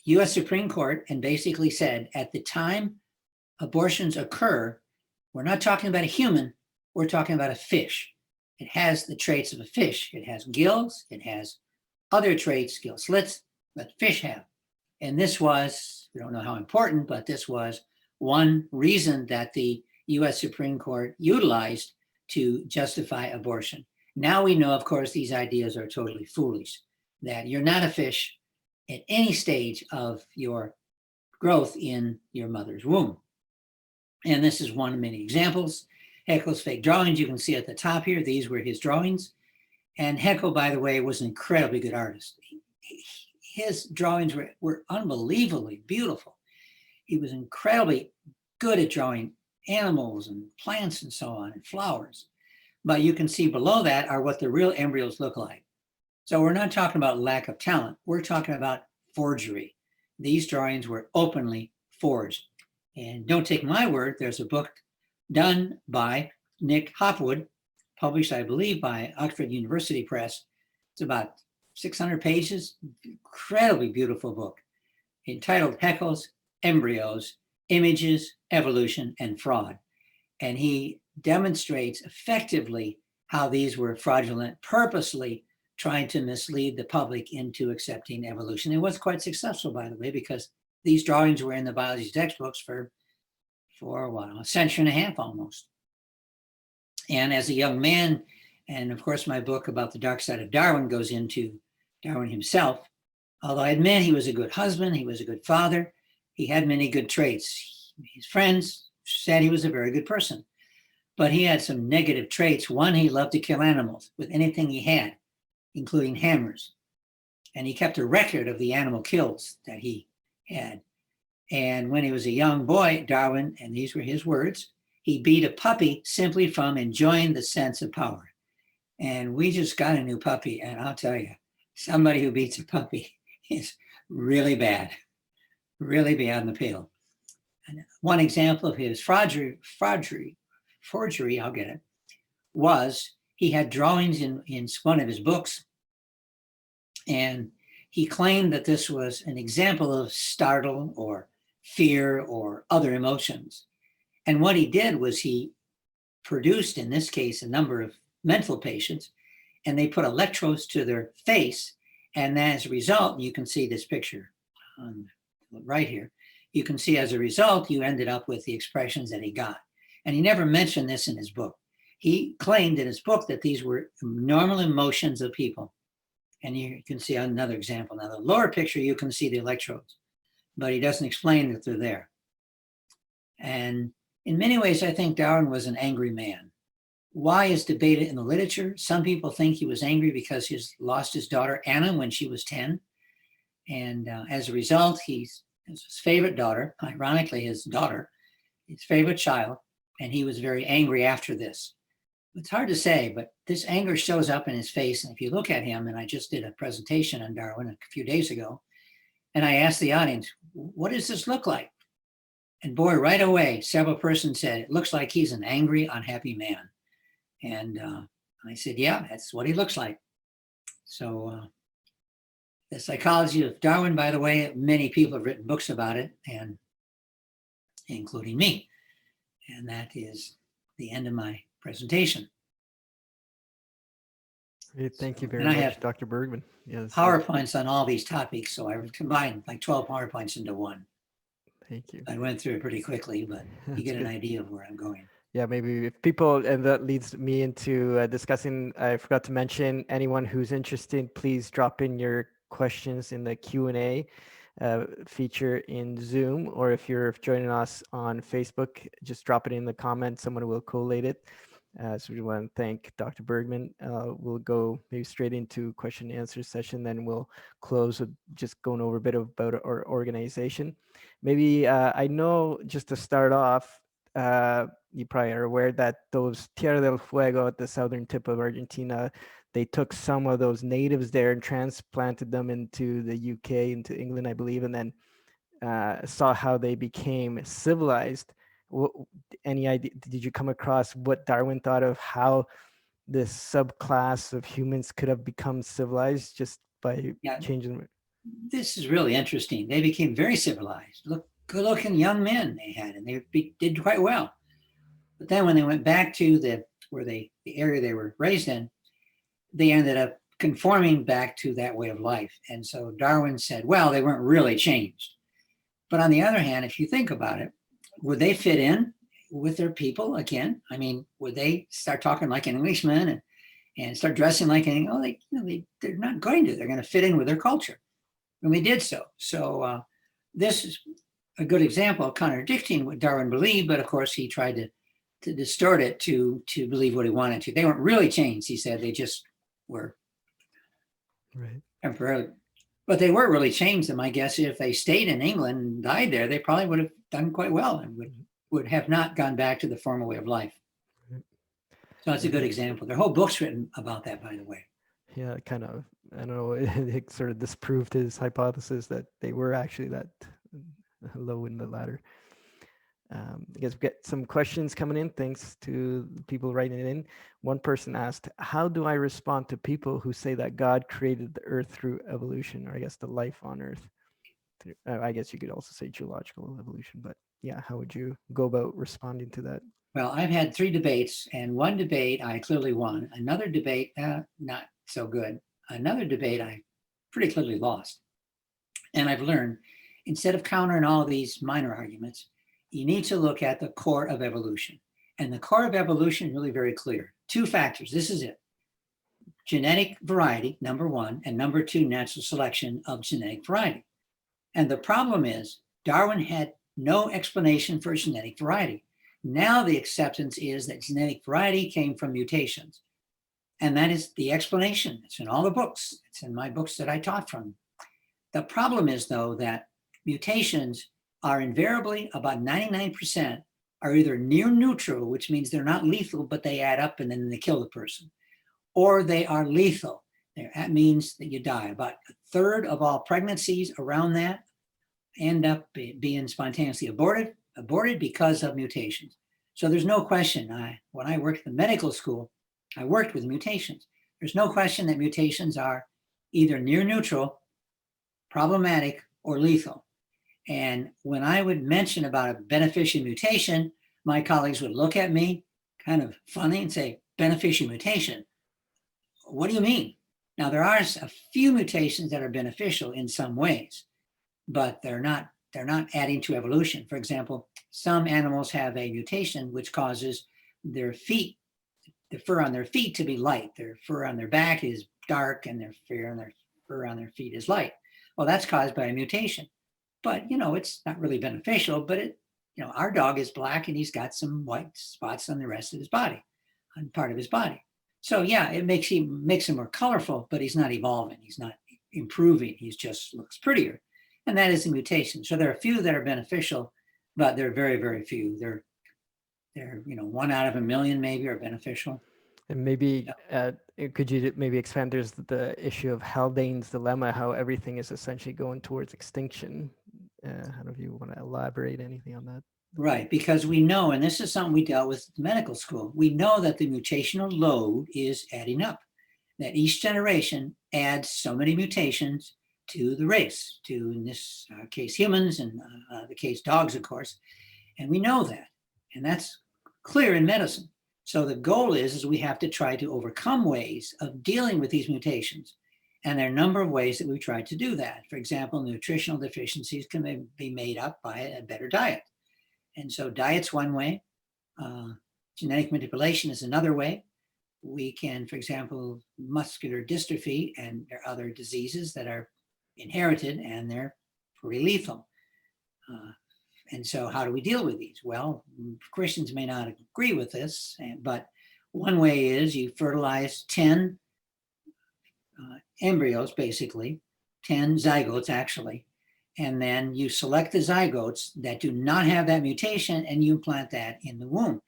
US Supreme Court and basically said, at the time abortions occur, we're not talking about a human, we're talking about a fish. It has the traits of a fish. It has gills, it has other traits, gill slits, that fish have. And this was, we don't know how important, but this was one reason that the US Supreme Court utilized to justify abortion. Now we know, of course, these ideas are totally foolish, that you're not a fish at any stage of your growth in your mother's womb. And this is one of many examples. Haeckel's fake drawings, you can see at the top here, these were his drawings. And Haeckel, by the way, was an incredibly good artist. His drawings were unbelievably beautiful. He was incredibly good at drawing animals and plants and so on, and flowers. But you can see below that are what the real embryos look like. So we're not talking about lack of talent. We're talking about forgery. These drawings were openly forged. And don't take my word, there's a book done by Nick Hopwood, published, I believe, by Oxford University Press. It's about 600 pages, incredibly beautiful book, entitled Haeckel's Embryos, Images, Evolution, and Fraud. And he demonstrates effectively how these were fraudulent, purposely trying to mislead the public into accepting evolution. It was quite successful, by the way, because these drawings were in the biology textbooks for a century and a half almost. And as a young man, and of course my book about the dark side of Darwin goes into Darwin himself, although I admit he was a good husband, he was a good father, he had many good traits. His friends said he was a very good person, but he had some negative traits. One, he loved to kill animals with anything he had, including hammers. And he kept a record of the animal kills that he had. And when he was a young boy, Darwin, and these were his words, he beat a puppy simply from enjoying the sense of power. And we just got a new puppy, and I'll tell you, somebody who beats a puppy is really bad in the pale. And one example of his forgery, I'll get it, was he had drawings in one of his books, and he claimed that this was an example of startle or fear or other emotions. And what he did was he produced, in this case, a number of mental patients, and they put electrodes to their face. And as a result, you can see this picture on right here. You can see as a result, you ended up with the expressions that he got. And he never mentioned this in his book. He claimed in his book that these were normal emotions of people. And you can see another example. Now, the lower picture, you can see the electrodes, but he doesn't explain that they're there. And in many ways, I think Darwin was an angry man. Why is debated in the literature. Some people think he was angry because he lost his daughter, Anna, when she was 10. And as a result, his favorite daughter, ironically his daughter, his favorite child, and he was very angry after this. It's hard to say, but this anger shows up in his face. And if you look at him, and I just did a presentation on Darwin a few days ago, and I asked the audience, what does this look like? And boy, right away, several persons said, it looks like he's an angry, unhappy man. And I said, yeah, that's what he looks like. So the psychology of Darwin, by the way, many people have written books about it, and including me. And that is the end of my presentation. Great. Thank you very much, Dr. Bergman. Yes, PowerPoints on all these topics, so I combined like 12 PowerPoints into one. Thank you. I went through it pretty quickly, but you get an idea of where I'm going. Yeah, maybe if people, and that leads me into discussing, I forgot to mention, anyone who's interested, please drop in your questions in the Q&A feature in Zoom, or if you're joining us on Facebook, just drop it in the comments, someone will collate it. So we want to thank Dr. Bergman. We'll go maybe straight into question and answer session, then we'll close with just going over a bit about our organization. Maybe I know, just to start off, you probably are aware that those Tierra del Fuego at the southern tip of Argentina, they took some of those natives there and transplanted them into the UK, into England, I believe, and then saw how they became civilized. Any idea, did you come across what Darwin thought of how this subclass of humans could have become civilized just by changing? This is really interesting. They became very civilized. Good-looking young men they had, and they did quite well. But then when they went back to the area they were raised in, they ended up conforming back to that way of life. And so Darwin said, well, they weren't really changed. But on the other hand, if you think about it, would they fit in with their people again? I mean, would they start talking like an Englishman and start dressing like an English? They're not going to. They're going to fit in with their culture. And they did so. So this is a good example of contradicting what Darwin believed, but of course he tried to distort it to believe what he wanted to. They weren't really changed, he said. They just were temporarily. But they were really changed, and my guess is if they stayed in England and died there, they probably would have done quite well and would have not gone back to the former way of life. So that's a good example. Their whole book's written about that, by the way. Yeah, kind of, I don't know, it sort of disproved his hypothesis that they were actually that low in the ladder. I guess we get some questions coming in. Thanks to people writing it in. One person asked, how do I respond to people who say that God created the earth through evolution, or I guess the life on earth? I guess you could also say geological evolution, but yeah, how would you go about responding to that? Well, I've had 3 debates, and one debate I clearly won. Another debate, not so good. another debate I pretty clearly lost. And I've learned, instead of countering all of these minor arguments, you need to look at the core of evolution. And the core of evolution is really very clear. Two factors, this is it. Genetic variety, number one, and number two, natural selection of genetic variety. And the problem is Darwin had no explanation for genetic variety. Now the acceptance is that genetic variety came from mutations. And that is the explanation. It's in all the books. It's in my books that I taught from. The problem is, though, that mutations are invariably, about 99%, are either near neutral, which means they're not lethal, but they add up and then they kill the person, or they are lethal. That means that you die. About a third of all pregnancies around that end up being spontaneously aborted because of mutations. So there's no question. When I worked in medical school, I worked with mutations. There's no question that mutations are either near neutral, problematic, or lethal. And when I would mention about a beneficial mutation, my colleagues would look at me kind of funny and say, beneficial mutation? What do you mean? Now, there are a few mutations that are beneficial in some ways, but they're not adding to evolution. For example, some animals have a mutation which causes their feet, the fur on their feet, to be light. Their fur on their back is dark and their fur on their feet is light. Well, that's caused by a mutation. But, it's not really beneficial, but our dog is black and he's got some white spots on the rest of his body, on part of his body. So yeah, it makes him more colorful, but he's not evolving. He's not improving. He just looks prettier. And that is a mutation. So there are a few that are beneficial, but they're very, very few. They're 1 out of a million maybe are beneficial. And maybe could you maybe expand? There's the issue of Haldane's dilemma, how everything is essentially going towards extinction. I don't know if you want to elaborate anything on that. Right, because we know, and this is something we dealt with in medical school, we know that the mutational load is adding up, that each generation adds so many mutations to the race, to, in this case, humans, and the case dogs, of course. And we know that, and that's clear in medicine. So the goal is we have to try to overcome ways of dealing with these mutations. And there are a number of ways that we've tried to do that. For example, nutritional deficiencies can be made up by a better diet. And so diet's one way. Genetic manipulation is another way. We can, for example, muscular dystrophy, and there are other diseases that are inherited and they're pretty lethal. And so how do we deal with these? Well, Christians may not agree with this, but one way is you fertilize 10 embryos, basically, 10 zygotes actually, and then you select the zygotes that do not have that mutation and you implant that in the womb.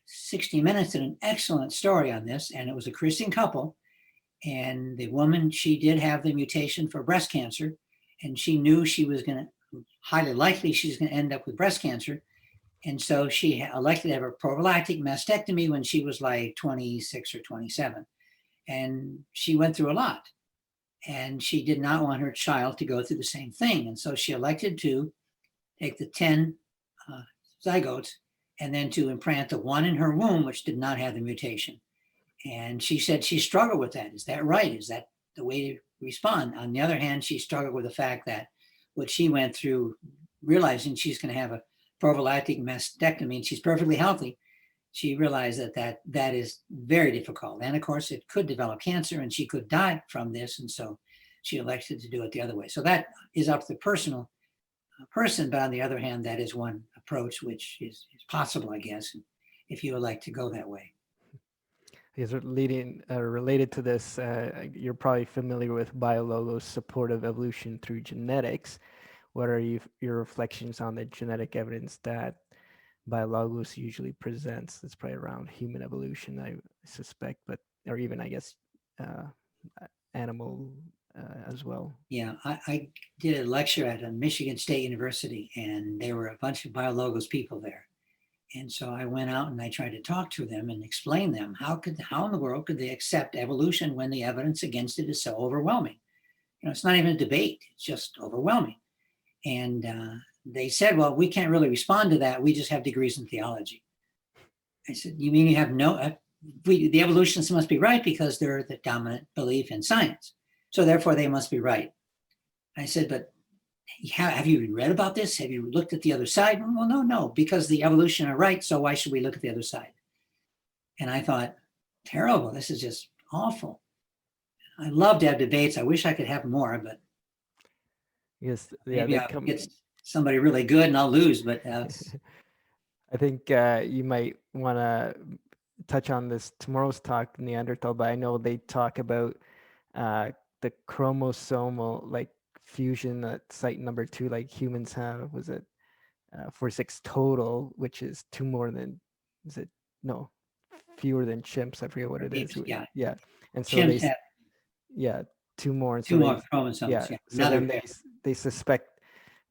60 Minutes did an excellent story on this, and it was a Christian couple, and the woman, she did have the mutation for breast cancer, and she knew she was going to, highly likely she's going to end up with breast cancer. And so she elected to have a prophylactic mastectomy when she was like 26 or 27. And she went through a lot. And she did not want her child to go through the same thing. And so she elected to take the 10 zygotes and then to implant the one in her womb, which did not have the mutation. And she said she struggled with that. Is that right? Is that the way to respond? On the other hand, she struggled with the fact that what she went through, realizing she's going to have a prophylactic mastectomy and she's perfectly healthy, she realized that is very difficult. And of course, it could develop cancer and she could die from this. And so she elected to do it the other way. So that is up to the personal person. But on the other hand, that is one approach which is possible, I guess, if you would like to go that way. Because related to this, you're probably familiar with BioLogos' support of evolution through genetics. What are your reflections on the genetic evidence that BioLogos usually presents? It's probably around human evolution, I suspect, or even, I guess, animal as well. Yeah, I did a lecture at Michigan State University, and there were a bunch of BioLogos people there. And so I went out and I tried to talk to them and explain them how in the world could they accept evolution when the evidence against it is so overwhelming? It's not even a debate, it's just overwhelming. And they said, well, we can't really respond to that. We just have degrees in theology. I said, you mean you have the evolutionists must be right because they're the dominant belief in science. So therefore they must be right. I said, but have you read about this? Have you looked at the other side? Well, no, because the evolution are right. So why should we look at the other side? And I thought, terrible. This is just awful. I love to have debates. I wish I could have more, but yes, yeah, maybe I'll get somebody really good and I'll lose. But I think you might want to touch on this tomorrow's talk, Neanderthal, but I know they talk about the chromosomal like fusion at site number 2, like humans have, was it 46 total, which is two more than, is it, no, fewer than chimps. I forget what it is. Yeah. And so chimps have two more. And two so more chromosomes. Yeah. So then they suspect,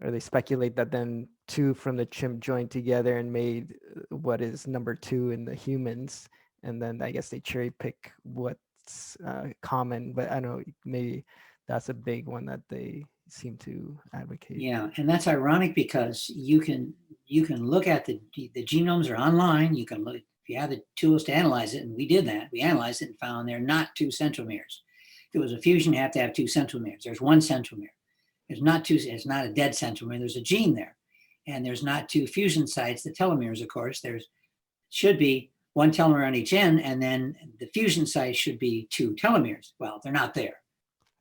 or they speculate that then two from the chimp joined together and made what is number 2 in the humans. And then I guess they cherry pick what's common, but I don't know, maybe that's a big one that they seem to advocate. Yeah, and that's ironic because you can look at the genomes are online. You can look if you have the tools to analyze it, and we did that. We analyzed it and found they're not 2 centromeres. If it was a fusion, you have to have 2 centromeres. There's 1 centromere. There's not 2. It's not a dead centromere. There's a gene there, and there's not 2 fusion sites. The telomeres, of course, there's should be 1 telomere on each end, and then the fusion site should be 2 telomeres. Well, they're not there.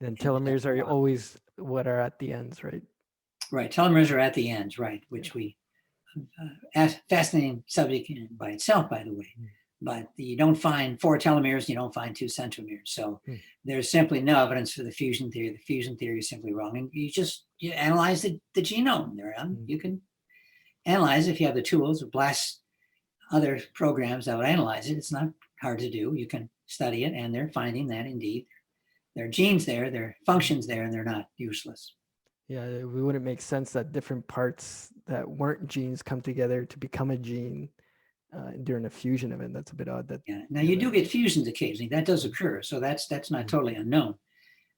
And telomeres are always what are at the ends, right? Right. Telomeres are at the ends, right? Which we fascinating subject by itself, by the way. But you don't find 4 telomeres, you don't find 2 centromeres. So there's simply no evidence for the fusion theory. The fusion theory is simply wrong. And you analyze the genome there. You can analyze if you have the tools or blast other programs that would analyze it. It's not hard to do. You can study it, and they're finding that indeed there are genes there, there are functions there, and they're not useless. Yeah, it wouldn't make sense that different parts that weren't genes come together to become a gene during a fusion event. That's a bit odd. Now you do get fusions occasionally. That does occur, so that's not totally unknown.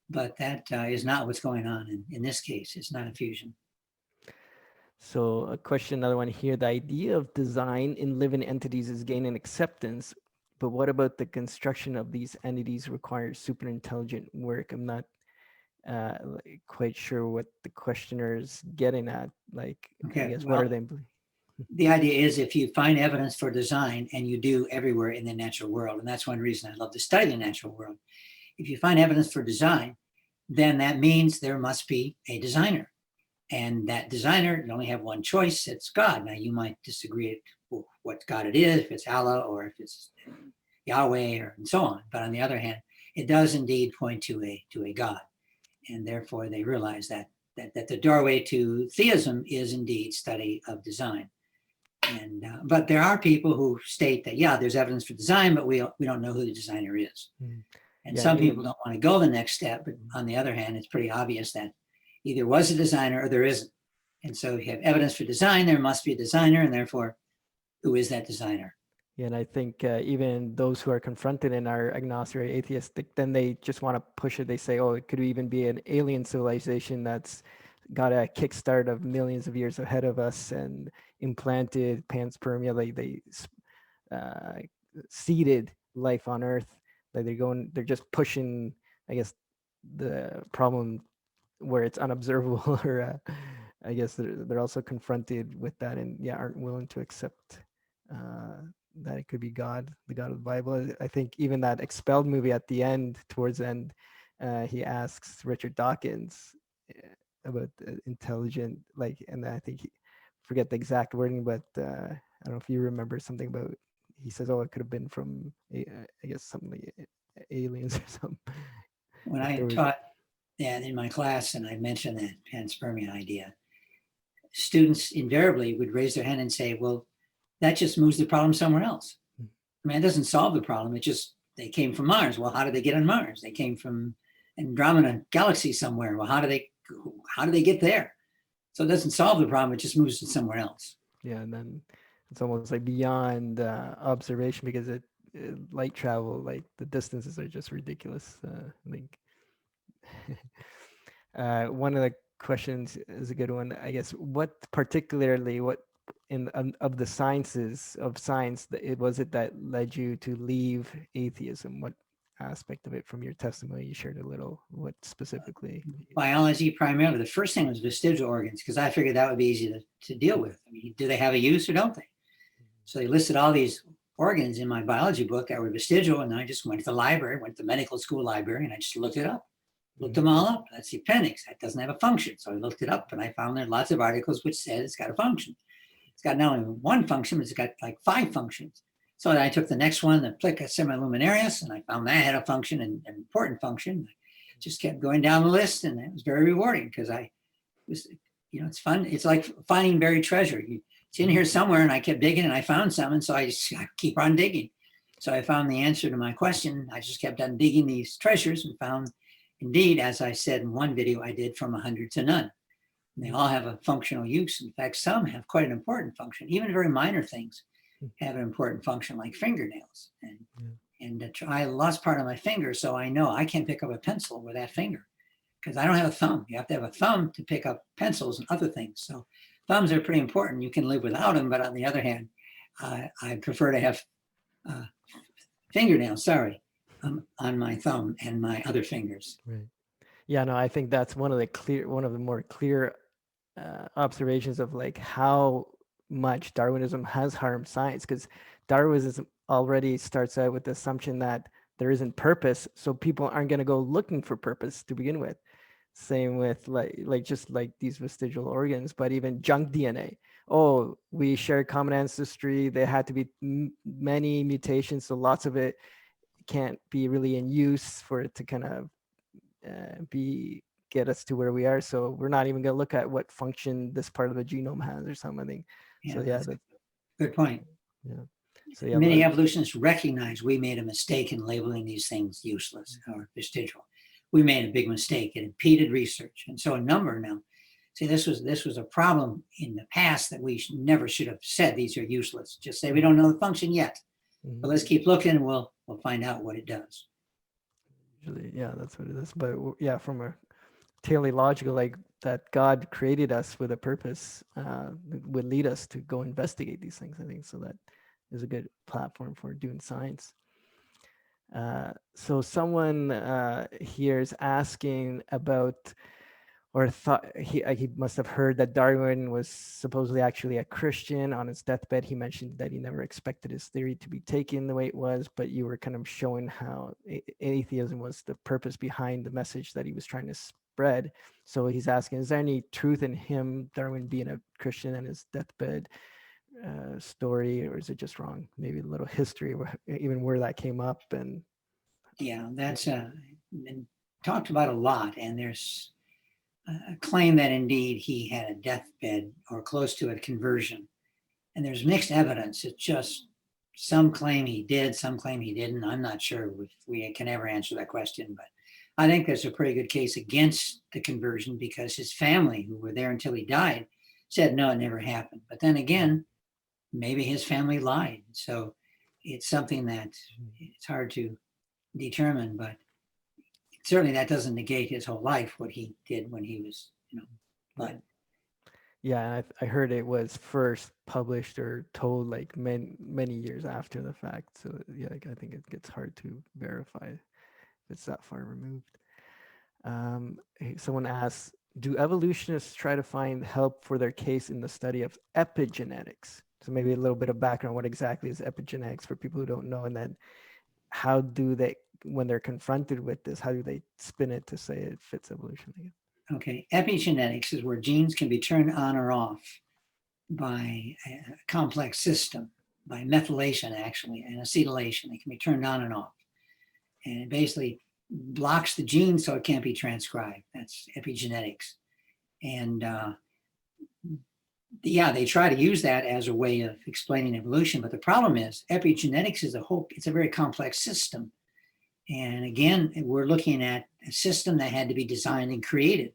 But that is not what's going on in this case. It's not a fusion. So a question, another one here. The idea of design in living entities is gaining acceptance, but what about the construction of these entities requires super intelligent work? I'm not quite sure what the questioner is getting at. Like, okay, I guess, what are they? The idea is if you find evidence for design, and you do everywhere in the natural world, and that's one reason I love to study the natural world. If you find evidence for design, then that means there must be a designer. And that designer, you only have one choice, it's God. Now you might disagree what God it is, if it's Allah or if it's Yahweh or and so on. But on the other hand, it does indeed point to a God. And therefore they realize that the doorway to theism is indeed study of design. And but there are people who state that, yeah, there's evidence for design, but we don't know who the designer is. And some people don't want to go the next step. But on the other hand, it's pretty obvious that either was a designer or there isn't. And so if you have evidence for design, there must be a designer, and therefore, who is that designer? Yeah, and I think even those who are confronted and are agnostic or atheistic, then they just want to push it. They say, oh, it could even be an alien civilization that's got a kickstart of millions of years ahead of us and implanted panspermia, like they seeded life on Earth. Like they're just pushing, I guess, the problem where it's unobservable, or I guess they're also confronted with that and aren't willing to accept that it could be God, the God of the Bible. I think even that Expelled movie at the end, towards the end, he asks Richard Dawkins about intelligent, like, and I think forget the exact wording, but I don't know if you remember something about, he says, oh, it could have been from, I guess, something like aliens or something. When I taught in my class and I mentioned that panspermia idea, students invariably would raise their hand and say, well, that just moves the problem somewhere else. I mean, it doesn't solve the problem. It just, they came from Mars. Well, how did they get on Mars? They came from Andromeda galaxy somewhere. Well, how do they get there? So it doesn't solve the problem. It just moves it somewhere else. Yeah, and then it's almost like beyond observation, because light travel, like the distances are just ridiculous. I think one of the questions is a good one, I guess. What of the sciences of science, was it that led you to leave atheism? What aspect of it from your testimony you shared a little? What specifically? Biology primarily. The first thing was vestigial organs, because I figured that would be easy to deal with. I mean, do they have a use or don't they? So they listed all these organs in my biology book that were vestigial, and I just went to the library, went to the medical school library, and I just looked it up. Looked them all up. That's the appendix. That doesn't have a function. So I looked it up, and I found there lots of articles which said it's got a function. It's got not only one function, but it's got like 5 functions. So I took the next one, the plica semiluminarius, and I found that had a function, and an important function. I just kept going down the list, and it was very rewarding because it's fun. It's like finding buried treasure. It's in here somewhere, and I kept digging, and I found some, and so I keep on digging. So I found the answer to my question. I just kept on digging these treasures and found, indeed, as I said in one video I did, from 100 to none. And they all have a functional use. In fact, some have quite an important function. Even very minor things have an important function, like fingernails. And I lost part of my finger, so I know I can't pick up a pencil with that finger because I don't have a thumb. You have to have a thumb to pick up pencils and other things. So thumbs are pretty important. You can live without them, but on the other hand, I prefer to have fingernails, on my thumb and my other fingers. Right. Yeah, no, I think that's one of the more clear observations of like how much Darwinism has harmed science, because Darwinism already starts out with the assumption that there isn't purpose, so people aren't going to go looking for purpose to begin with. Same with like just like these vestigial organs, but even junk DNA. Oh, we share common ancestry. There had to be many mutations, so lots of it can't be really in use for it to kind of get us to where we are. So we're not even going to look at what function this part of the genome has or something. Yeah, So yeah, that's good point. Yeah. So yeah, many evolutionists recognize we made a mistake in labeling these things useless or vestigial. We made a big mistake. It impeded research, and so a number now. See, this was a problem in the past that we never should have said these are useless. Just say we don't know the function yet, but let's keep looking, and we'll find out what it does. Usually, yeah, that's what it is. But yeah, from a teleological, like that God created us with a purpose, would lead us to go investigate these things, I think. So that is a good platform for doing science. So someone here is asking about, or thought he must have heard that Darwin was supposedly actually a Christian. On his deathbed, he mentioned that he never expected his theory to be taken the way it was, but you were kind of showing how atheism was the purpose behind the message that he was trying to spread. So he's asking, is there any truth in him, Darwin being a Christian, and his deathbed story, or is it just wrong? Maybe a little history, even where that came up. And yeah, that's been talked about a lot, and there's a claim that indeed he had a deathbed or close to a conversion, and there's mixed evidence. It's just some claim he did, some claim he didn't. I'm not sure if we can ever answer that question, but I think there's a pretty good case against the conversion, because his family, who were there until he died, said no, it never happened. But then again, maybe his family lied. So it's something that it's hard to determine, but certainly that doesn't negate his whole life, what he did when he was, but yeah, and I heard it was first published or told like many years after the fact. So yeah, I think it gets hard to verify if it's that far removed. Someone asks, do evolutionists try to find help for their case in the study of epigenetics? So maybe a little bit of background, what exactly is epigenetics for people who don't know, and then how do they, when they're confronted with this, how do they spin it to say it fits evolution? Okay, epigenetics is where genes can be turned on or off by a complex system, by methylation actually, and acetylation. They can be turned on and off. And it basically blocks the gene so it can't be transcribed. That's epigenetics. And yeah, they try to use that as a way of explaining evolution, but the problem is epigenetics is it's a very complex system. And again, we're looking at a system that had to be designed and created.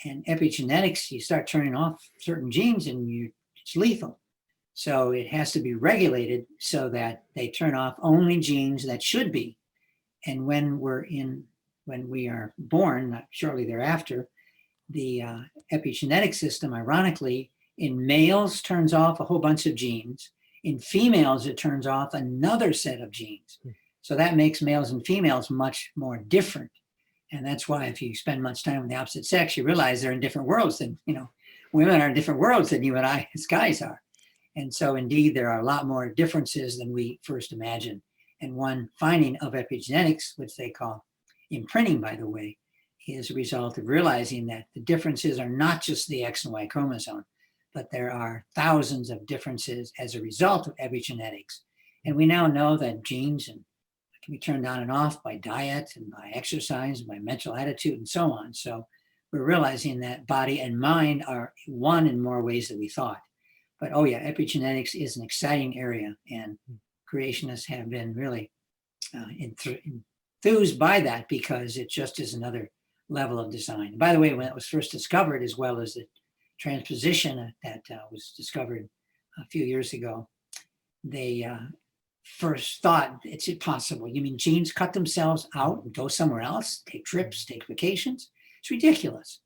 And epigenetics, you start turning off certain genes and it's lethal. So it has to be regulated so that they turn off only genes that should be. And when we are born, not shortly thereafter, the epigenetic system, ironically, In males, turns off a whole bunch of genes. In females, it turns off another set of genes. So that makes males and females much more different. And that's why if you spend much time with the opposite sex, you realize they're in different worlds than, women are in different worlds than you and I as guys are. And so indeed, there are a lot more differences than we first imagined. And one finding of epigenetics, which they call imprinting, by the way, is a result of realizing that the differences are not just the X and Y chromosome, but there are thousands of differences as a result of epigenetics. And we now know that genes can be turned on and off by diet and by exercise and by mental attitude and so on. So we're realizing that body and mind are one in more ways than we thought. But oh yeah, epigenetics is an exciting area, and creationists have been really enthused by that because it just is another level of design. And by the way, when it was first discovered, as well as the transposition that was discovered a few years ago, they first thought, it's impossible. You mean genes cut themselves out and go somewhere else, take trips, take vacations? It's ridiculous.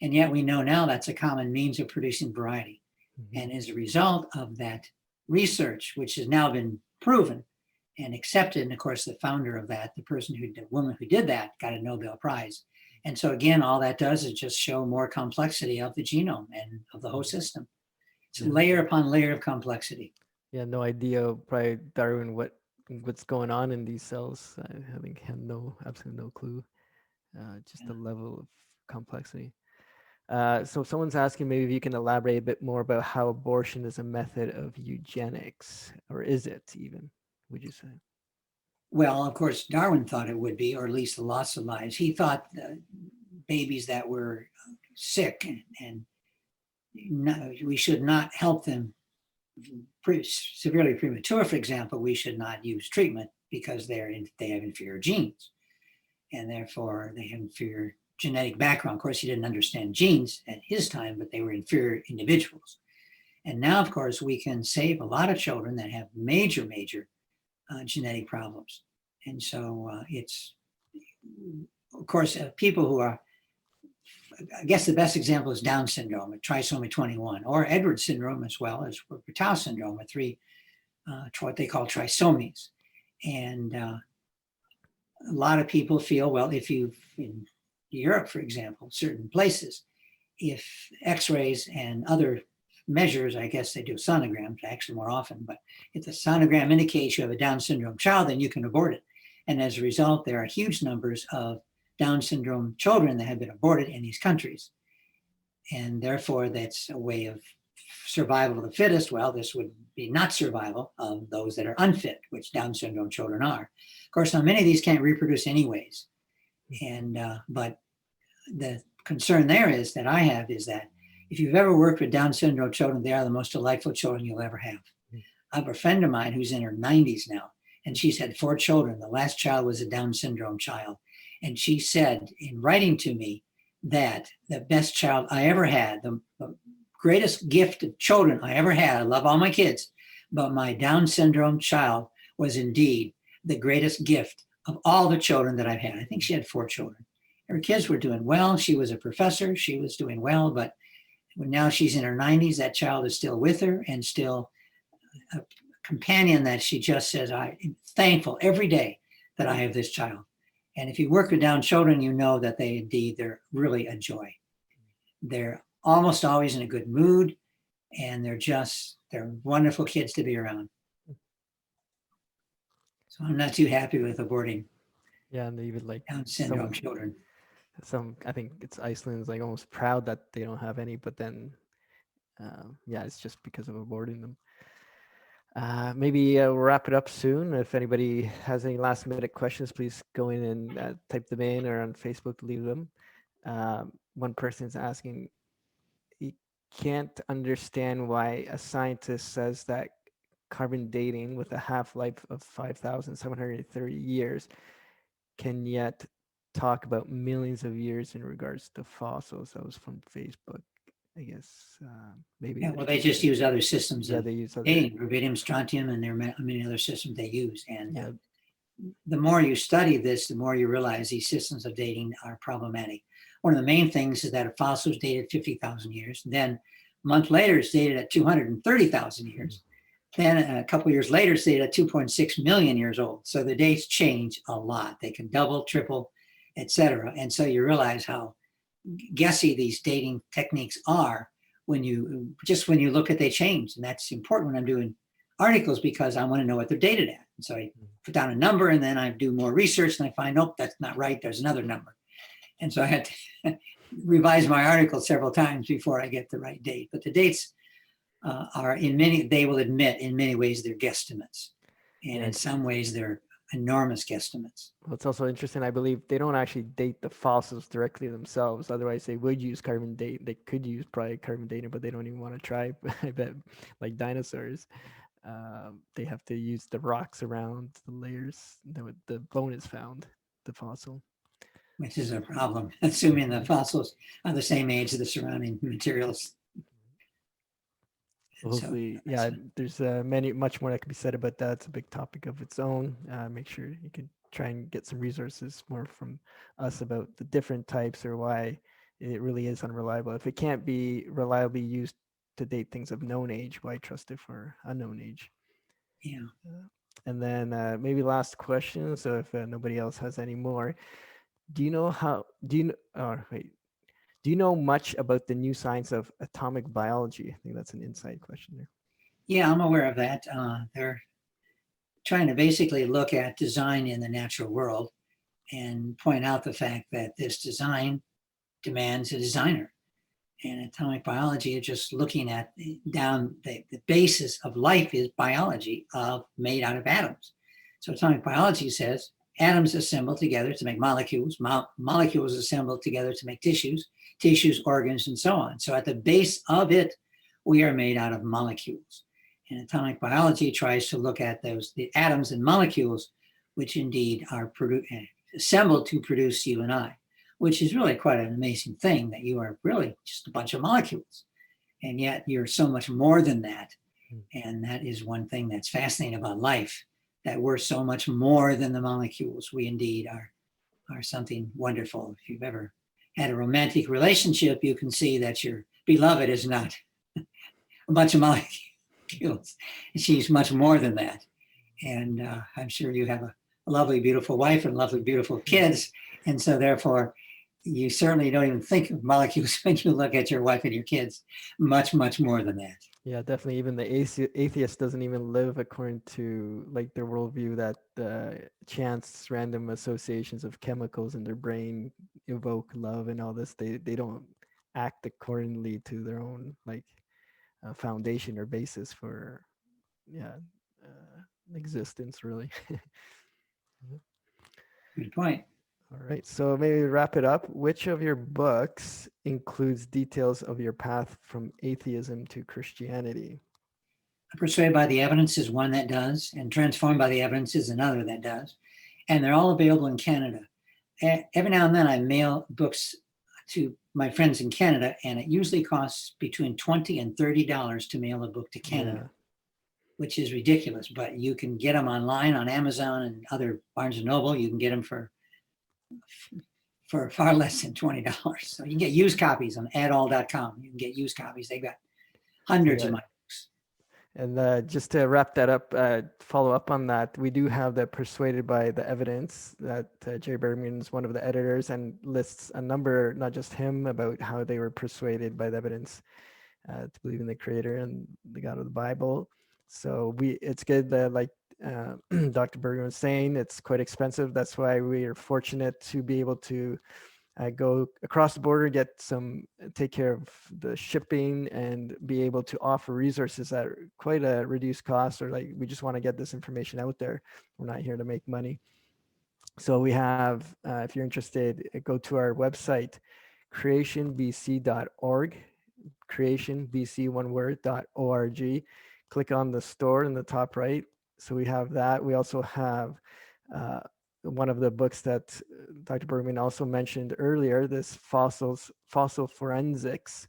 And yet we know now that's a common means of producing variety. And as a result of that research, which has now been proven and accepted, and of course the founder of that, the woman who did that, got a Nobel Prize. And so again, all that does is just show more complexity of the genome and of the whole system. It's layer upon layer of complexity. Yeah, no idea, probably Darwin, what's going on in these cells. I think had absolutely no clue. Just the level of complexity. So someone's asking maybe if you can elaborate a bit more about how abortion is a method of eugenics, or is it even, would you say? Well, of course, Darwin thought it would be, or at least the loss of lives. He thought babies that were sick and we should not help them severely premature, for example, we should not use treatment because they have inferior genes, and therefore they have inferior genetic background. Of course, he didn't understand genes at his time, but they were inferior individuals. And now, of course, we can save a lot of children that have major genetic problems. And so it's, of course, people who are, I guess the best example is Down syndrome, trisomy 21, or Edwards syndrome, as well as Tau syndrome, what they call trisomies. And a lot of people feel, well, if you've, in Europe, for example, certain places, if x-rays and other measures, I guess they do sonograms actually more often, but if the sonogram indicates you have a Down syndrome child, then you can abort it. And as a result, there are huge numbers of Down syndrome children that have been aborted in these countries. And therefore, that's a way of survival of the fittest. Well, this would be not survival of those that are unfit, which Down syndrome children are. Of course, now many of these can't reproduce anyways. And but the concern there is that I have is that if you've ever worked with Down syndrome children, they are the most delightful children you'll ever have. I have a friend of mine who's in her 90s now, and she's had 4 children. The last child was a Down syndrome child. And she said in writing to me that the best child I ever had, the greatest gift of children I ever had, I love all my kids, but my Down syndrome child was indeed the greatest gift of all the children that I've had. I think she had 4 children. Her kids were doing well. She was a professor. She was doing well, but now she's in her 90s. That child is still with her and still a companion that she just says, I'm thankful every day that I have this child. And if you work with Down children, you know that they're really a joy. They're almost always in a good mood, and they're wonderful kids to be around. So I'm not too happy with aborting and even like Down syndrome children. I think it's Iceland's like almost proud that they don't have any, but then it's just because of aborting them. Maybe we'll wrap it up soon. If anybody has any last minute questions, please go in and type them in, or on Facebook, leave them. One person is asking, he can't understand why a scientist says that carbon dating with a half-life of 5,730 years can yet talk about millions of years in regards to fossils. That was from Facebook, I guess. Maybe. Yeah, well, they just use other systems of they use dating, rubidium, strontium, and there are many other systems they use. And the more you study this, the more you realize these systems of dating are problematic. One of the main things is that a fossil is dated 50,000 years. Then A month later, it's dated at 230,000 years. Then a couple of years later, it's dated at 2.6 million years old. So the dates change a lot. They can double, triple, etc. And so you realize how guessy these dating techniques are when you look at they change. And that's important when I'm doing articles because I want to know what they're dated at. And so I put down a number and then I do more research and I find, nope, that's not right. There's another number. And so I had to revise my article several times before I get the right date. But the dates are they will admit in many ways they're guesstimates. And in some ways they're enormous guesstimates. Well, it's also interesting. I believe they don't actually date the fossils directly themselves. Otherwise, they would use carbon date. They could use probably carbon dating, but they don't even want to try. I bet, like dinosaurs, they have to use the rocks around the layers that the bone is found, the fossil. Which is a problem, assuming the fossils are the same age as the surrounding materials. Hopefully, there's much more that can be said about that. It's a big topic of its own. Make sure you can try and get some resources more from us about the different types or why it really is unreliable. If it can't be reliably used to date things of known age, why trust it for unknown age? Yeah. And then maybe last question. So if nobody else has any more, do you know much about the new science of atomic biology? I think that's an inside question there. Yeah, I'm aware of that. They're trying to basically look at design in the natural world and point out the fact that this design demands a designer. And atomic biology is just looking at the basis of life is biology made out of atoms. So atomic biology says atoms assemble together to make molecules, molecules assemble together to make tissues, organs, and so on. So at the base of it, we are made out of molecules. And atomic biology tries to look at the atoms and molecules, which indeed are assembled to produce you and I, which is really quite an amazing thing that you are really just a bunch of molecules. And yet you're so much more than that. And that is one thing that's fascinating about life, that we're so much more than the molecules. We indeed are something wonderful. If you've ever had a romantic relationship, you can see that your beloved is not a bunch of molecules. She's much more than that. And I'm sure you have a lovely, beautiful wife and lovely, beautiful kids. And so therefore, you certainly don't even think of molecules when you look at your wife and your kids. Much, much more than that. Yeah, definitely. Even the atheist doesn't even live according to like their worldview that chance random associations of chemicals in their brain evoke love and all this. They don't act accordingly to their own foundation or basis for existence, really. Good point. All right, so maybe wrap it up. Which of your books includes details of your path from atheism to Christianity? Persuaded by the Evidence is one that does, and Transformed by the Evidence is another that does. And they're all available in Canada. Every now and then I mail books to my friends in Canada, and it usually costs between $20 and $30 to mail a book to Canada, which is ridiculous. But you can get them online on Amazon and other Barnes & Noble. You can get them for far less than $20. So you can get used copies on adall.com. You can get used copies. They've got hundreds of my books. And just to wrap that up, follow up on that, we do have the Persuaded by the Evidence that Jerry Bergman is one of the editors and lists a number, not just him, about how they were persuaded by the evidence to believe in the Creator and the God of the Bible. So it's good that, like Dr. Bergman was saying, it's quite expensive. That's why we are fortunate to be able to go across the border, take care of the shipping, and be able to offer resources at quite a reduced cost. Or we just want to get this information out there. We're not here to make money. So we have, if you're interested, go to our website, creationbc.org, creationbc, one word, .org. Click on the store in the top right. So we have that. We also have one of the books that Dr. Bergman also mentioned earlier, this fossil forensics,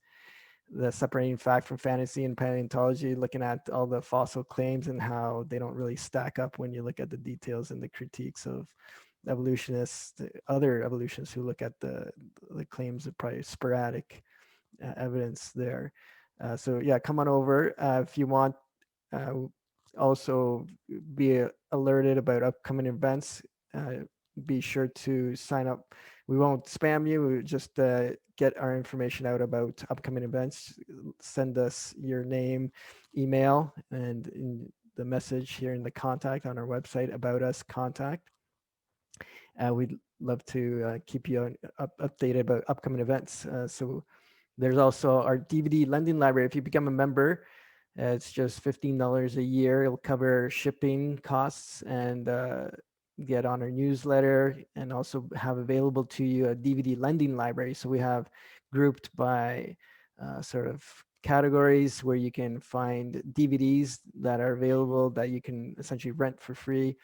the separating fact from fantasy and paleontology, looking at all the fossil claims and how they don't really stack up when you look at the details and the critiques of evolutionists, other evolutionists who look at the claims of probably sporadic evidence there. So yeah, come on over if you want. Also be alerted about upcoming events. Be sure to sign up. We won't spam you. We just get our information out about upcoming events. Send us your name, email, and in the message here in the contact on our website, about us contact. We'd love to keep you updated about upcoming events. So there's also our DVD lending library. If you become a member, it's just $15 a year. It'll cover shipping costs and get on our newsletter, and also have available to you a DVD lending library. So we have grouped by sort of categories where you can find DVDs that are available that you can essentially rent for free.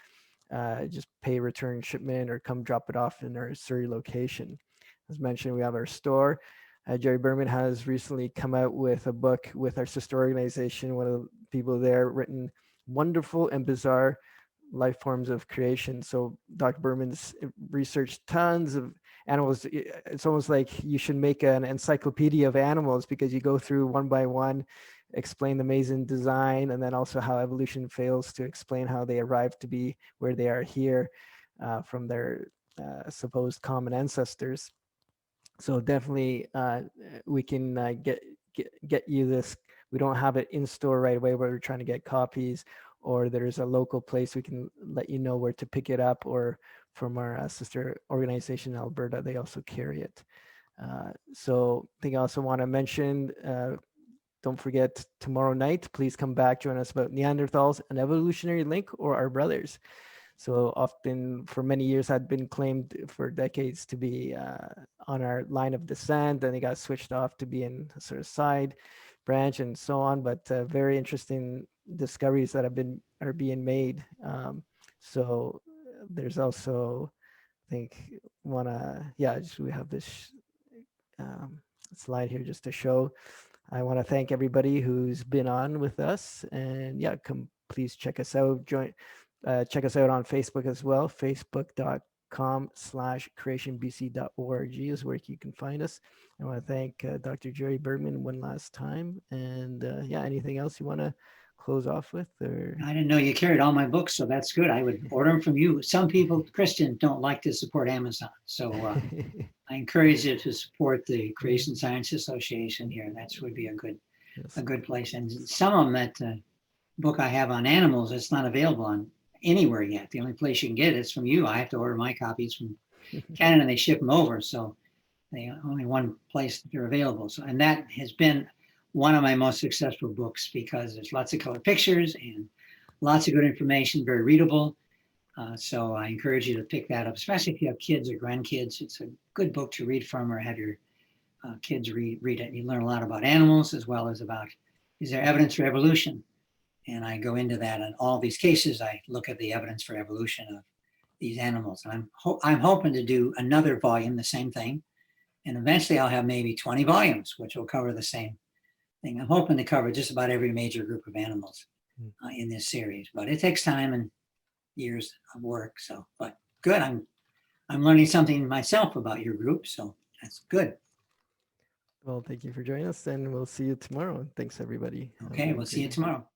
Just pay return shipment or come drop it off in our Surrey location. As mentioned, we have our store. Jerry Bergman has recently come out with a book with our sister organization, one of the people there, written Wonderful and Bizarre Life Forms of Creation. So Dr. Bergman's researched tons of animals. It's almost like you should make an encyclopedia of animals, because you go through one by one, explain the amazing design, and then also how evolution fails to explain how they arrived to be where they are here from their supposed common ancestors. So definitely we can get you this. We don't have it in store right away, but we're trying to get copies, or there's a local place we can let you know where to pick it up, or from our sister organization in Alberta, they also carry it. So I think I also want to mention, don't forget, tomorrow night, please come back, join us about Neanderthals, an evolutionary link, or our brothers. So often, for many years, had been claimed for decades to be on our line of descent. Then they got switched off to be in a sort of side branch and so on. But very interesting discoveries that are being made. So there's also, I think, we have this slide here just to show. I want to thank everybody who's been on with us, and yeah, please check us out. Check us out on Facebook as well. Facebook.com/creationbc.org is where you can find us. I want to thank Dr. Jerry Bergman one last time. And anything else you want to close off with? Or I didn't know you carried all my books, so that's good. I would order them from you. Some people, Christian, don't like to support Amazon. So I encourage you to support the Creation Science Association here. That would be a good place. And some of them, that book I have on animals, it's not available on anywhere yet. The only place you can get it is from you. I have to order my copies from Canada, and they ship them over. So they only one place that they're available. So, and that has been one of my most successful books, because there's lots of color pictures and lots of good information, very readable. So I encourage you to pick that up, especially if you have kids or grandkids. It's a good book to read from, or have your kids read it. You learn a lot about animals, as well as about, is there evidence for evolution? And I go into that in all these cases. I look at the evidence for evolution of these animals. And I'm hoping to do another volume, the same thing. And eventually I'll have maybe 20 volumes, which will cover the same thing. I'm hoping to cover just about every major group of animals in this series, but it takes time and years of work. So, but good. I'm learning something myself about your group, so that's good. Well, thank you for joining us, and we'll see you tomorrow. Thanks, everybody. Okay, we'll see you tomorrow.